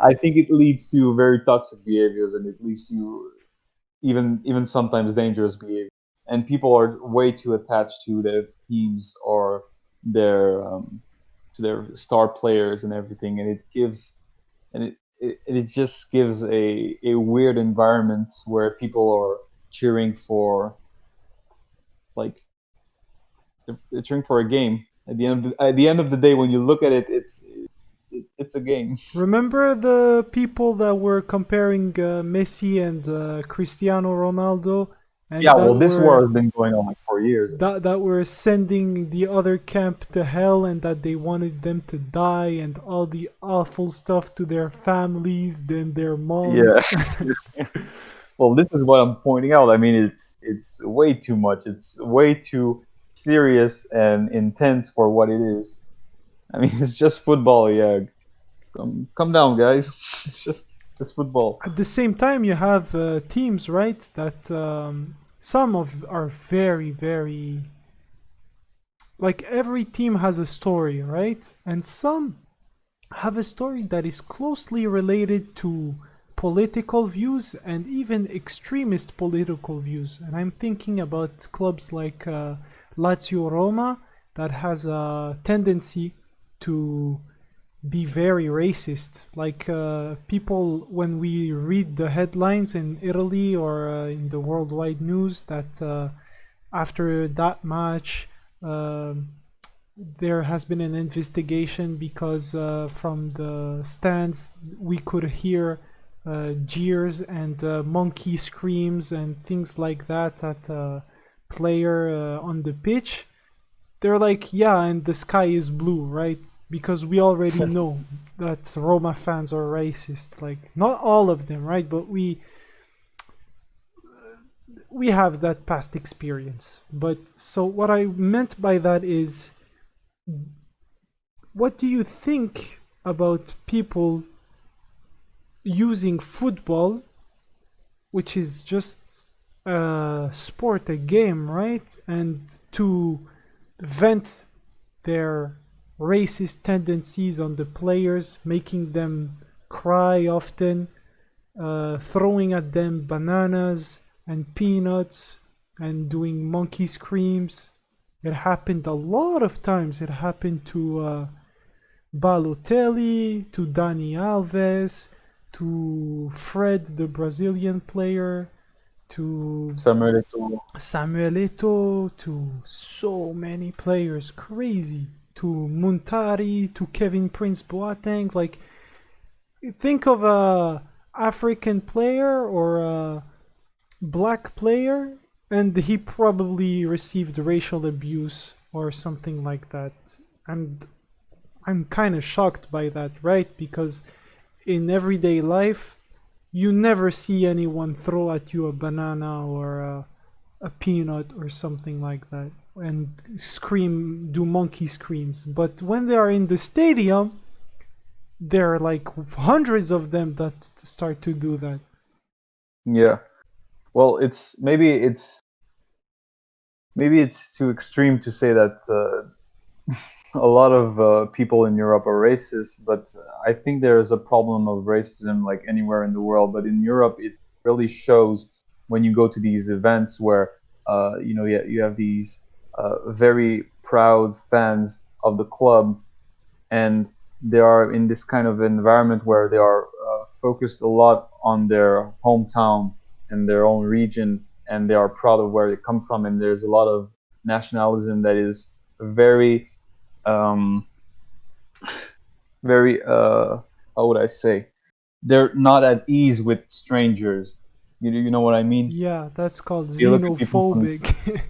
I think it leads to very toxic behaviors, and it leads to even sometimes dangerous behaviors. And people are way too attached to their teams or their their star players and everything, and it just gives a weird environment where people are cheering for like they're cheering for a game. At the end of the day, when you look at it, it's a game. Remember the people that were comparing Messi and Cristiano Ronaldo, and Yeah, well, this war has been going on like for years. that were sending the other camp to hell, and that they wanted them to die, and all the awful stuff to their families, then their Yeah. moms. Well, this is what I'm pointing out. I mean, it's way too much. It's way too serious and intense for what it is. I mean, it's just football. Yeah, come down, guys. It's just football. At the same time, you have teams, right? That some of are very, very like every team has a story, right? And some have a story that is closely related to political views and even extremist political views. And I'm thinking about clubs like Lazio Roma that has a tendency to be very racist. Like people, when we read the headlines in Italy or in the worldwide news, that after that match, there has been an investigation because from the stands we could hear jeers and monkey screams and things like that at a player on the pitch. They're like, yeah, and the sky is blue, right? Because we already know that Roma fans are racist. Like, not all of them, right? But we have that past experience. But so what I meant by that is, what do you think about people using football, which is just a sport, a game, right? And to vent their racist tendencies on the players, making them cry often, throwing at them bananas and peanuts and doing monkey screams. It happened a lot of times. It happened to Balotelli, to Dani Alves, to Fred, the Brazilian player, to Samuel Eto'o, to so many players, crazy. To Muntari, to Kevin Prince Boateng. Like, think of a African player or a black player, and he probably received racial abuse or something like that. And I'm kind of shocked by that, right? Because in everyday life, you never see anyone throw at you a banana or a peanut or something like that and scream, do monkey screams. But when they are in the stadium, there are like hundreds of them that start to do that. Yeah. Well, maybe it's too extreme to say that a lot of people in Europe are racist, but I think there is a problem of racism like anywhere in the world. But in Europe, it really shows when you go to these events where you have these very proud fans of the club, and they are in this kind of environment where they are focused a lot on their hometown and their own region, and they are proud of where they come from, and there's a lot of nationalism that is very um, very how would I say, they're not at ease with strangers. You know what I mean? Yeah, that's called You look at people from xenophobic.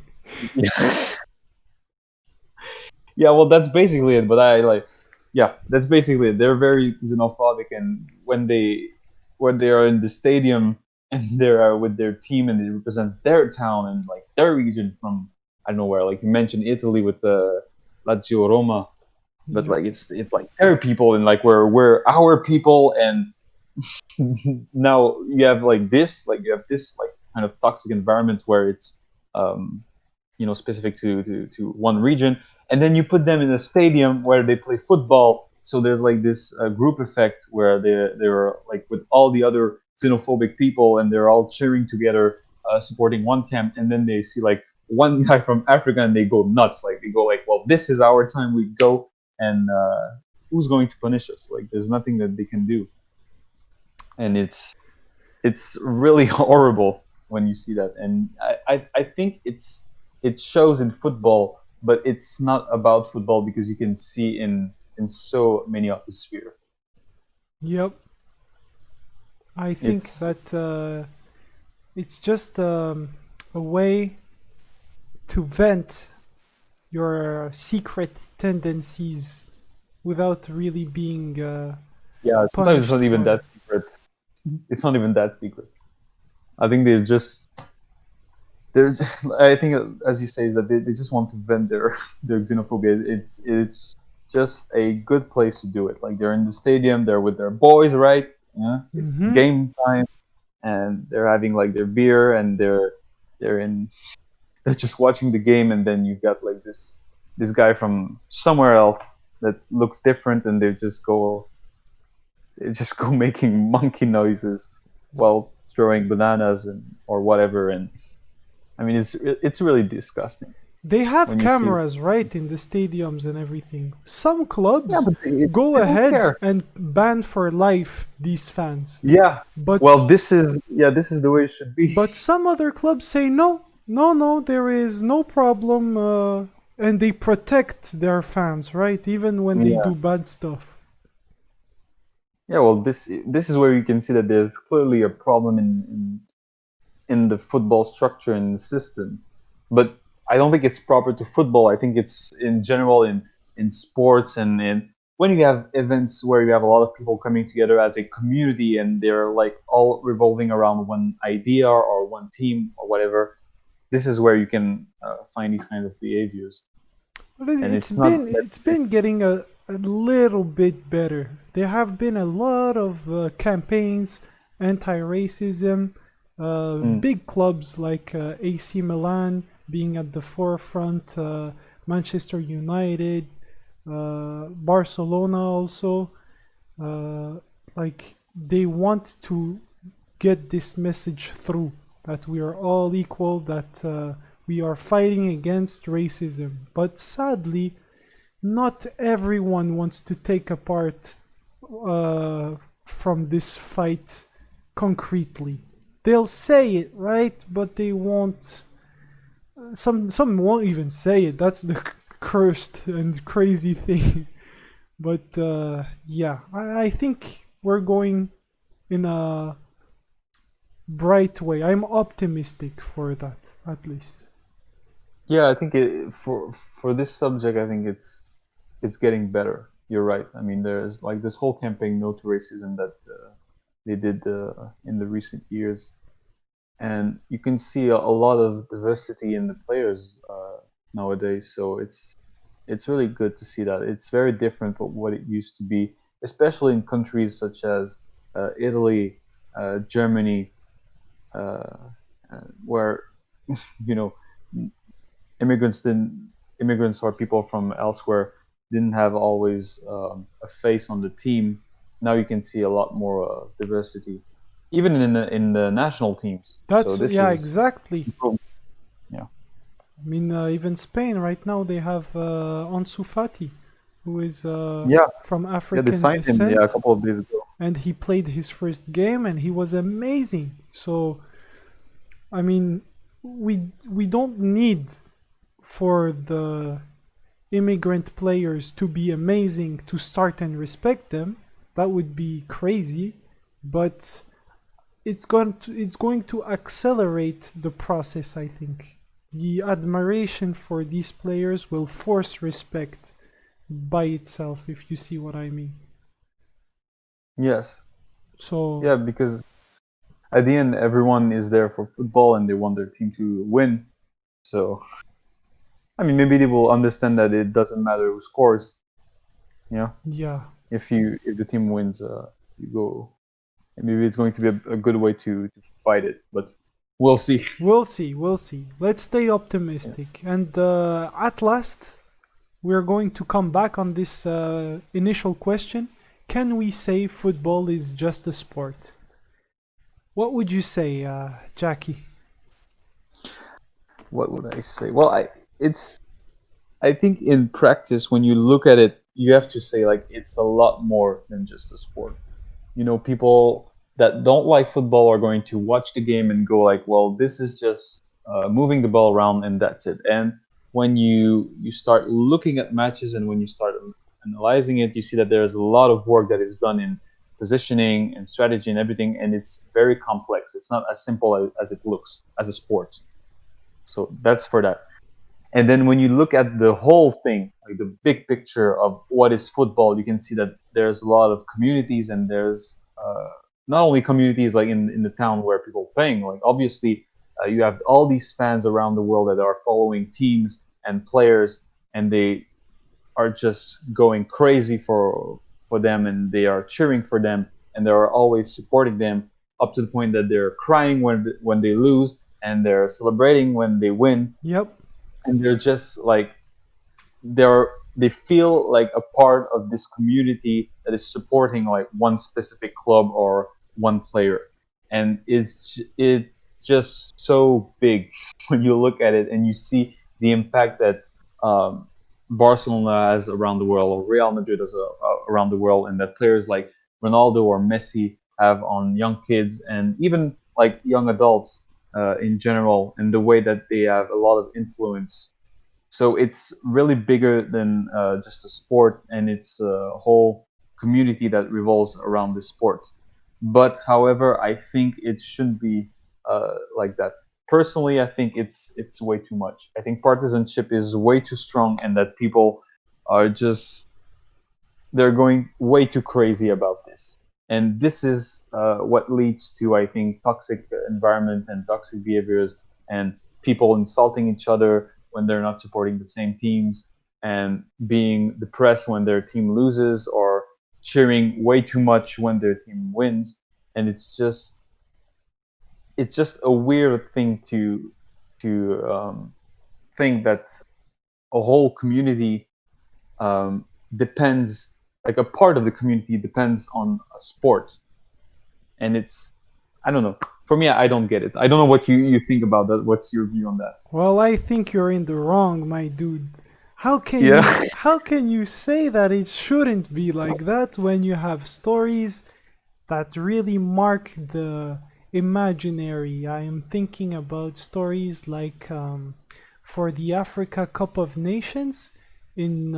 yeah, yeah. Well, that's basically it. But I like, yeah, that's basically it. They're very xenophobic, and when they are in the stadium and they are with their team and it represents their town and like their region from I don't know where. Like you mentioned Italy with the Lazio Roma, but Yeah. like it's like their people and like we're our people, and now you have you have this like kind of toxic environment where it's um, specific to one region, and then you put them in a stadium where they play football, so there's like this group effect where they're like with all the other xenophobic people and they're all cheering together, supporting one camp, and then they see like one guy from Africa and they go nuts, like they go like, well, this is our time, we go, and who's going to punish us? Like, there's nothing that they can do, and it's really horrible when you see that. And I think it shows in football, but it's not about football because you can see in so many atmosphere. Yep. I think It's that it's just a way to vent your secret tendencies without really being yeah. Sometimes it's punished not even for it. that secret. It's not even that secret. I think they're just, I think as you say is that they just want to vent their their xenophobia. It's just a good place to do it. Like they're in the stadium, they're with their boys, right? Yeah, it's Mm-hmm. game time, and they're having like their beer, and they're in they're just watching the game, and then you've got like this guy from somewhere else that looks different, and they just go making monkey noises while throwing bananas and or whatever. And I mean, it's really disgusting They have when you see. cameras, right, in the stadiums and everything. Some Yeah, clubs but go they don't ahead care. and ban for life these fans. Yeah. But Well, this is the way it should be. but some other clubs say no, no, no, there is no problem, and they protect their fans, right, even when they Yeah. do bad stuff. Yeah. Well, this is where you can see that there's clearly a problem in the football structure and the system. But I don't think it's proper to football. I think it's in general in sports and in when you have events where you have a lot of people coming together as a community and they're like all revolving around one idea or one team or whatever. This is where you can find these kind of behaviors, But and it's it's not been that. it's been getting a little bit better. There have been a lot of campaigns, anti-racism, Mm, big clubs like AC Milan being at the forefront, Manchester United, Barcelona also. Uh, like they want to get this message through that we are all equal, that we are fighting against racism. But sadly, not everyone wants to take a part from this fight concretely. They'll say it, right? But they won't. Some won't even say it. That's the cursed and crazy thing. But yeah, I think we're going in a bright way. I'm optimistic for that, at least. yeah, I think for this subject, I think it's getting better. You're right. I mean, there's like this whole campaign "No to Racism" that they did in the recent years, and you can see a lot of diversity in the players nowadays. So it's really good to see that. It's very different from what it used to be, especially in countries such as Italy, Germany, uh, where you know immigrants didn't immigrants or people from elsewhere didn't have always a face on the team. Now you can see a lot more diversity, even in the national teams. So That's this yeah, is exactly. yeah, I mean, even Spain right now they have Ansu Fati, who is yeah, from yeah. They African signed him a descent, couple of days ago. and he played his first game and he was amazing. So I mean, we don't need for the immigrant players to be amazing to start and respect them. That would be crazy, but it's going to accelerate the process, I think. The admiration for these players will force respect by itself, if you see what I mean. Yes, So yeah, because at the end everyone is there for football and they want their team to win. So I mean, maybe they will understand that it doesn't matter who scores. You know, yeah, if the team wins, you go. And maybe it's going to be a good way to fight it, but we'll see. we'll see, we'll see. Let's stay Yeah. optimistic. And at last, we're going to come back on this initial question. Can we say football is just a sport? What would you say, Jackie? What would I say? Well, I think in practice when you look at it you have to say like it's a lot more than just a sport. People that don't like football are going to watch the game and go like, well, this is just moving the ball around and that's it. And when you start looking at matches and when you start analyzing it, you see that there's a lot of work that is done in positioning and strategy and everything, and it's very complex. It's not as simple as it looks as a sport. So that's for that. And then when you look at the whole thing, like the big picture of what is football, you can see that there's a lot of communities, and there's not only communities like in the town where people are playing. Like obviously, you have all these fans around the world that are following teams and players, and they are just going crazy for them, and they are cheering for them, and they are always supporting them up to the point that they're crying when they lose, and they're celebrating when they win, Yep. and they're just like they feel like a part of this community that is supporting like one specific club or one player, and it's just so big when you look at it and you see the impact that um, Barcelona has around the world, or Real Madrid has around the world, and that players like Ronaldo or Messi have on young kids and even like young adults in general, and the way that they have a lot of influence. So it's really bigger than just a sport, and it's a whole community that revolves around this sport. But however, I think it shouldn't be like that. Personally, I think it's way too much. I think partisanship is way too strong, and that people are just they're going way too crazy about this. And this is what leads to, I think, toxic environment and toxic behaviors, and people insulting each other when they're not supporting the same teams, and being depressed when their team loses, or cheering way too much when their team wins. And it's just a weird thing to think that a whole community depends, like a part of the community depends on a sport. And it's, I don't know, for me, I don't get it. I don't know what you think about that. What's your view on that? Well, I think you're in the wrong, my dude. How can Yeah. you how can you say that it shouldn't be like that when you have stories that really mark the imaginary? I am thinking about stories like for the Africa Cup of Nations in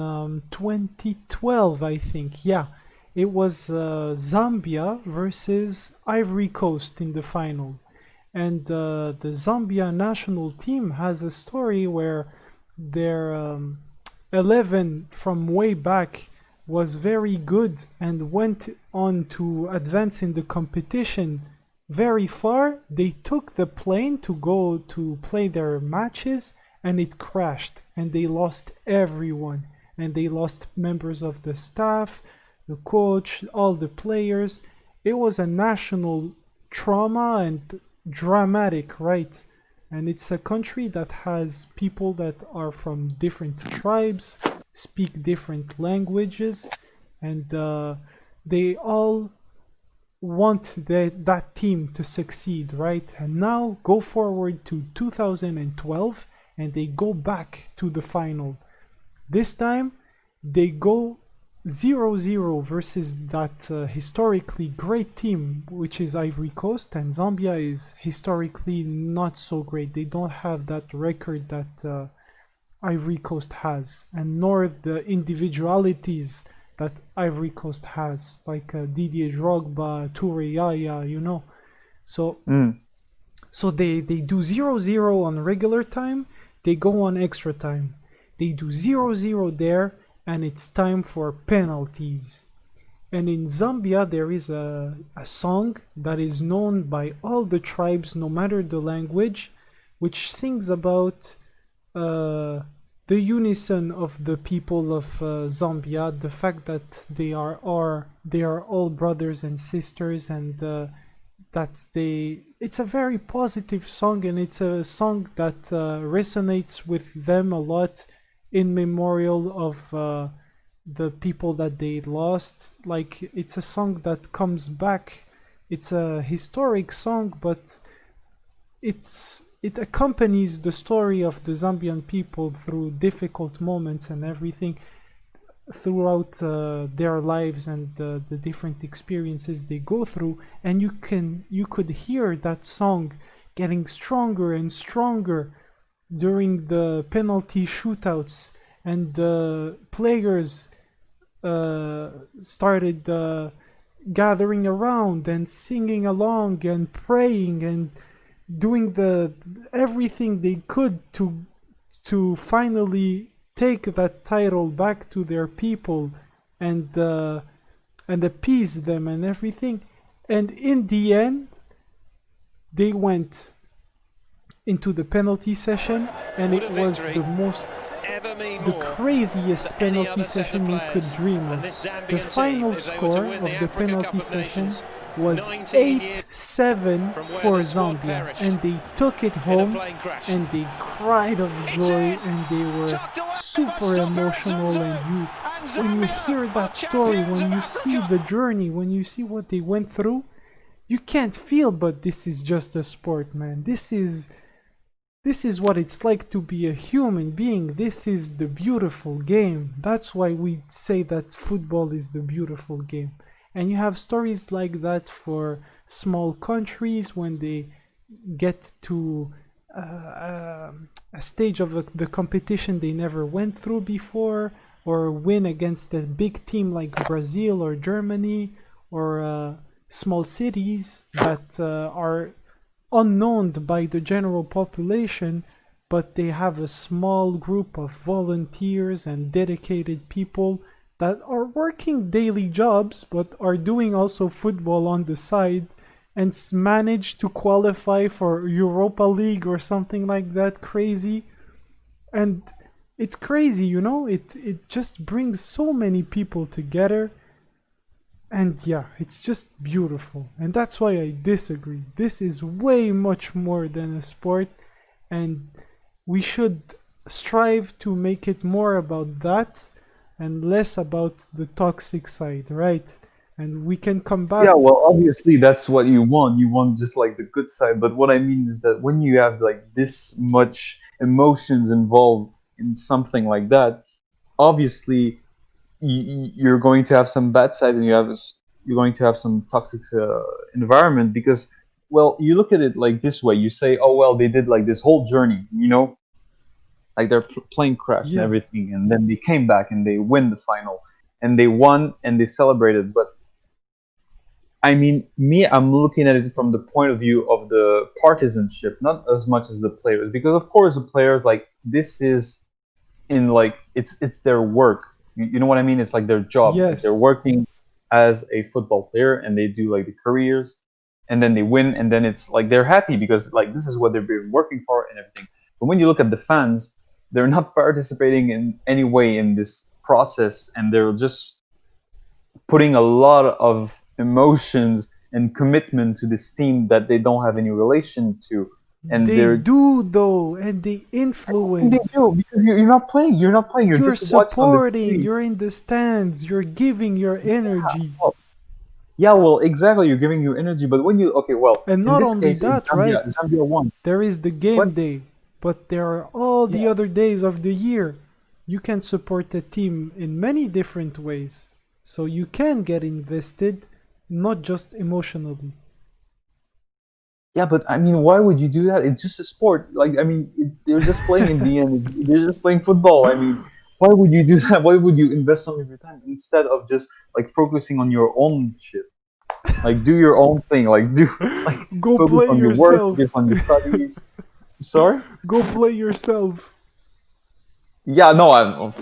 2012, I think. Yeah, it was Zambia versus Ivory Coast in the final. And the Zambia national team has a story where their 11 from way back was very good and went on to advance in the competition very far. They took the plane to go to play their matches, and it crashed, and they lost everyone. And they lost members of the staff, the coach, all the players. It was a national trauma and dramatic, right? And it's a country that has people that are from different tribes, speak different languages, and they all want that team to succeed, right? And now go forward to 2012, and they go back to the final. This time, they go 0-0 versus that historically great team, which is Ivory Coast, and Zambia is historically not so great. They don't have that record that Ivory Coast has, and nor the individualities that Ivory Coast has, like Didier Drogba, Toure Yaya. So Mm. so they do 0-0 on regular time, they go on extra time. They do 0-0 there, and it's time for penalties. And in Zambia, there is a song that is known by all the tribes, no matter the language, which sings about uh, the unison of the people of Zambia, the fact that they are all brothers and sisters, and that it's a very positive song, and it's a song that resonates with them a lot in memorial of the people that they lost. Like, it's a song that comes back. It's a historic song, but it accompanies the story of the Zambian people through difficult moments and everything. throughout their lives and the different experiences they go through, and you could hear that song getting stronger and stronger during the penalty shootouts, and the players started gathering around and singing along and praying and doing the everything they could to finally take that title back to their people and appease them and everything. And in the end, they went into the penalty session, and it was the craziest penalty session you could dream of. The final score of the penalty session was 8-7 for Zambia, and they took it home, and they cried of joy, and they were super emotional. And when you hear that story, when you see the journey, when you see what they went through, you can't feel but this is just a sport, man. This is what it's like to be a human being. This is the beautiful game. That's why we say that football is the beautiful game. And you have stories like that for small countries when they get to a stage of the competition they never went through before, or win against a big team like Brazil or Germany, or small cities that are unknown by the general population, but they have a small group of volunteers and dedicated people that are working daily jobs but are doing also football on the side, and manage to qualify for Europa League or something like that crazy. And it's crazy, it just brings so many people together. And yeah, it's just beautiful. And that's why I disagree. This is way much more than a sport, and we should strive to make it more about that and less about the toxic side, right? And we can combat. Yeah, well, obviously that's what you want. You want just like the good side. But what I mean is that when you have like this much emotions involved in something like that, obviously you're going to have some bad sides, and you're going to have some toxic environment. Because, well, you look at it like this way. You say, oh well, they did like this whole journey, like their plane crashed and Yeah. everything, and then they came back and they win the final, and they won and they celebrated. But I mean, I'm looking at it from the point of view of the partisanship, not as much as the players, because of course the players, like, this is in like it's their work. You know what I mean? It's like their job. Like, they're Yes. working as a football player, and they do like the careers, and then they win, and then it's like they're happy because like this is what they've been working for and everything. But when you look at the fans, they're not participating in any way in this process, and they're just putting a lot of emotions and commitment to this team that they don't have any relation to, and They they're do though, and they they influence. do, because you're not playing. You're not playing. You're You're just watching on the supporting, TV. you're in the stands, you're giving your energy. Well, yeah, well, exactly. You're giving you energy, but when you okay, well, And in not this only case, in that, right? Zambia won. There is the What? game day, but there are all Yeah, the other days of the year. You can support a team in many different ways. So you can get invested, not just emotionally. yeah, but I mean, why would you do that? It's just a sport. Like, I mean, they're just playing in the end. They're just playing football. I mean, why would you do that? Why would you invest some of your time instead of just like focusing on your own shit? Like, do your own thing. Like, do like Go focus play on your work, focus yourself. on your studies. Sorry? Go play yourself. Yeah, no,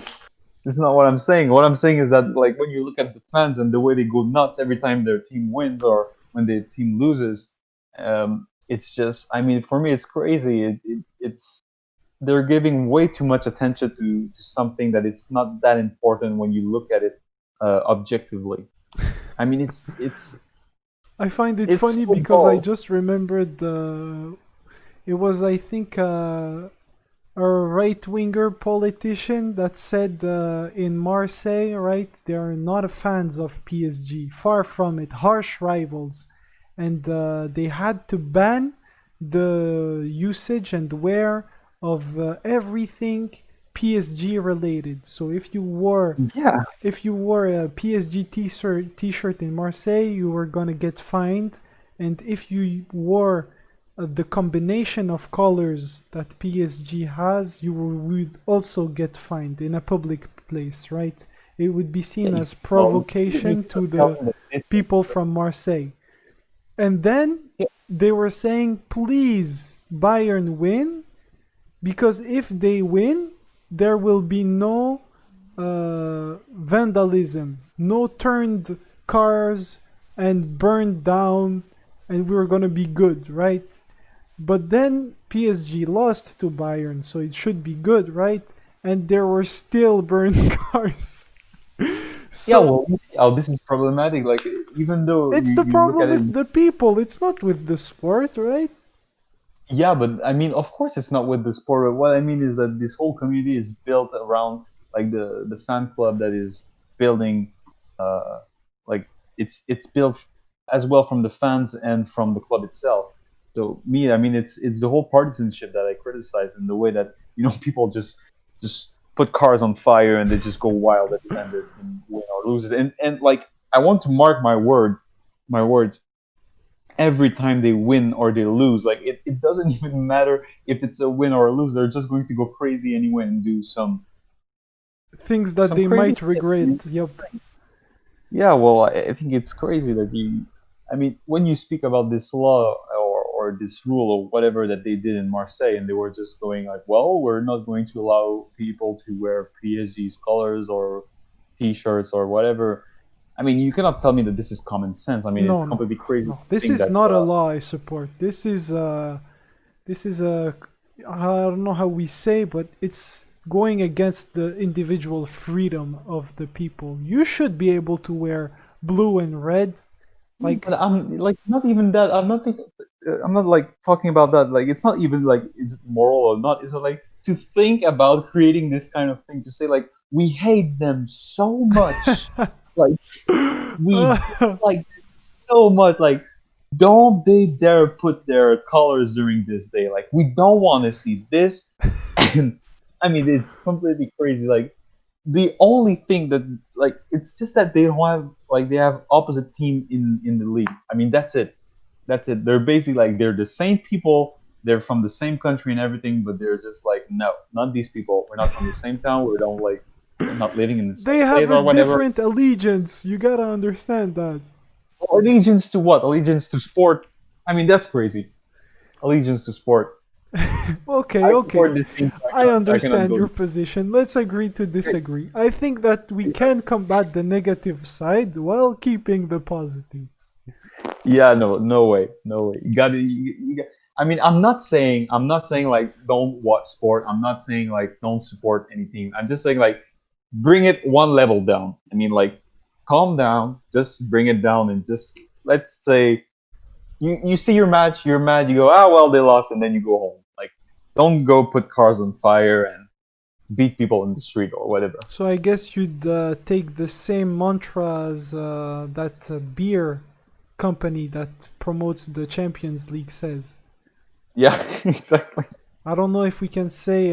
this is not what I'm saying. What I'm saying is that, like, when you look at the fans and the way they go nuts every time their team wins or when their team loses, it's just, I mean, for me, it's crazy. It's they're giving way too much attention to something that it's not that important when you look at it objectively. I mean, I find it it's funny because I football. just remembered it was, I think, a right winger politician that said in Marseille, right, they are not fans of PSG, far from it, harsh rivals. And they had to ban the usage and wear of everything PSG related. So if you wore Yeah. a PSG t-shirt in Marseille, you were gonna get fined, and if you wore the combination of colors that PSG has, you would also get fined in a public place, right? It would be seen as Well, provocation you to cannot tell the me that this is people from Marseille. And then yeah, they were saying, please, Bayern win, because if they win, there will be no vandalism, no turned cars and burned down, and we were gonna be good, right? But then PSG lost to Bayern, so it should be good, right? And there were still burned cars. yeah. So Well, you see how this is problematic. Like, even though it's the you look problem at it, with the people, it's not with the sport, right? yeah, but I mean, of course, it's not with the sport. But what I mean is that this whole community is built around like the fan club that is building, uh, like it's built as well from the fans and from the club itself. So me, I mean, it's the whole partisanship that I criticize in the way that people just put cars on fire and they just go wild at the end their team win or loses. And like I want to mark my words every time they win or they lose. Like it doesn't even matter if it's a win or a lose. They're just going to go crazy anyway and do Things that some they crazy might regret. shit. Yep. Yeah, well, I think it's crazy that I mean, when you speak about this law or this rule or whatever that they did in Marseille, and they were just going like, well, we're not going to allow people to wear PSG's colors or T-shirts or whatever. I mean, you cannot tell me that this is common sense. I mean, it's No, no, completely crazy no. to This think is that. not a law I support. This is a I don't know how we say, but it's going against the individual freedom of the people. You should be able to wear blue and red. Like, But I'm like not even that. I'm not like talking about that. Like it's not even like it's moral or not. It's like to think about creating this kind of thing to say like we hate them so much, like we dislike them so much. Like don't they dare put their colors during this day? Like we don't want to see this. And I mean it's completely crazy. Like the only thing that like it's just that they don't have like they have opposite team in the league. I mean that's it. They're basically like they're the same people, they're from the same country and everything, but they're just like no, not these people. We're not from the same town. We don't like we're not living in the they same have place a or whatever. different allegiance. You gotta understand that. Allegiance to what? Allegiance to sport? I mean that's crazy. Allegiance to sport. Okay, I okay. support this team. So I I cannot understand go. your position. Let's agree to disagree. I think that we can combat the negative side while keeping the positives. Yeah, no, no way, no way. You got to. I mean, I'm not saying like don't watch sport. I'm not saying like don't support any team. I'm just saying like bring it one level down. I mean, like calm down, just bring it down, and just let's say you see your match, you're mad, you go, ah, well, they lost, and then you go home. Like, don't go put cars on fire and beat people in the street or whatever. So I guess you'd take the same mantra as that beer company that promotes the Champions League says. Yeah, exactly. I don't know if we can say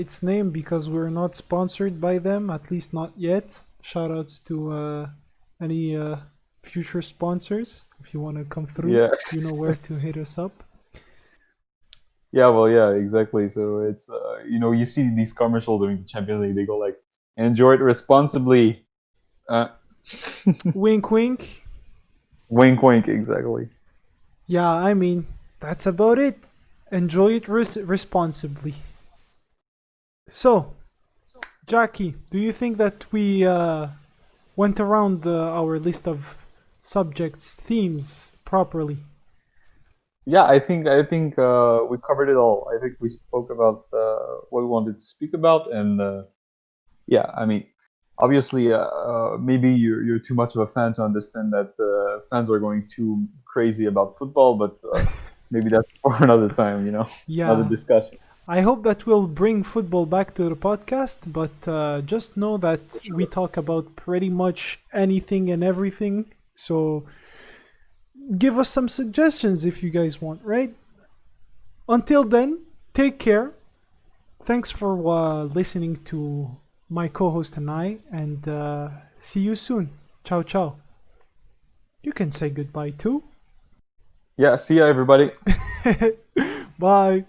its name because we're not sponsored by them, at least not yet. Shoutouts to any future sponsors. If you want to come through, Yeah. you know where to hit us up. Yeah, well, yeah, exactly. So it's you see these commercials during the Champions League. They go like, "Enjoy it responsibly." Uh, Wink, wink. wink, wink. Exactly. Yeah, I mean, that's about it. Enjoy it responsibly. So, Jackie, do you think that we went around our list of subjects, themes properly? Yeah, I think we covered it all. I think we spoke about what we wanted to speak about, and yeah, I mean, obviously, maybe you're too much of a fan to understand that fans are going too crazy about football, but maybe that's for another time. Another Yeah, discussion. I hope that we'll bring football back to the podcast, but just know that we Sure. talk about pretty much anything and everything. So give us some suggestions if you guys want, right? Until then, take care, thanks for listening to my co-host tonight, and see you soon. Ciao, ciao. You can say goodbye too. Yeah, see ya, everybody. Bye.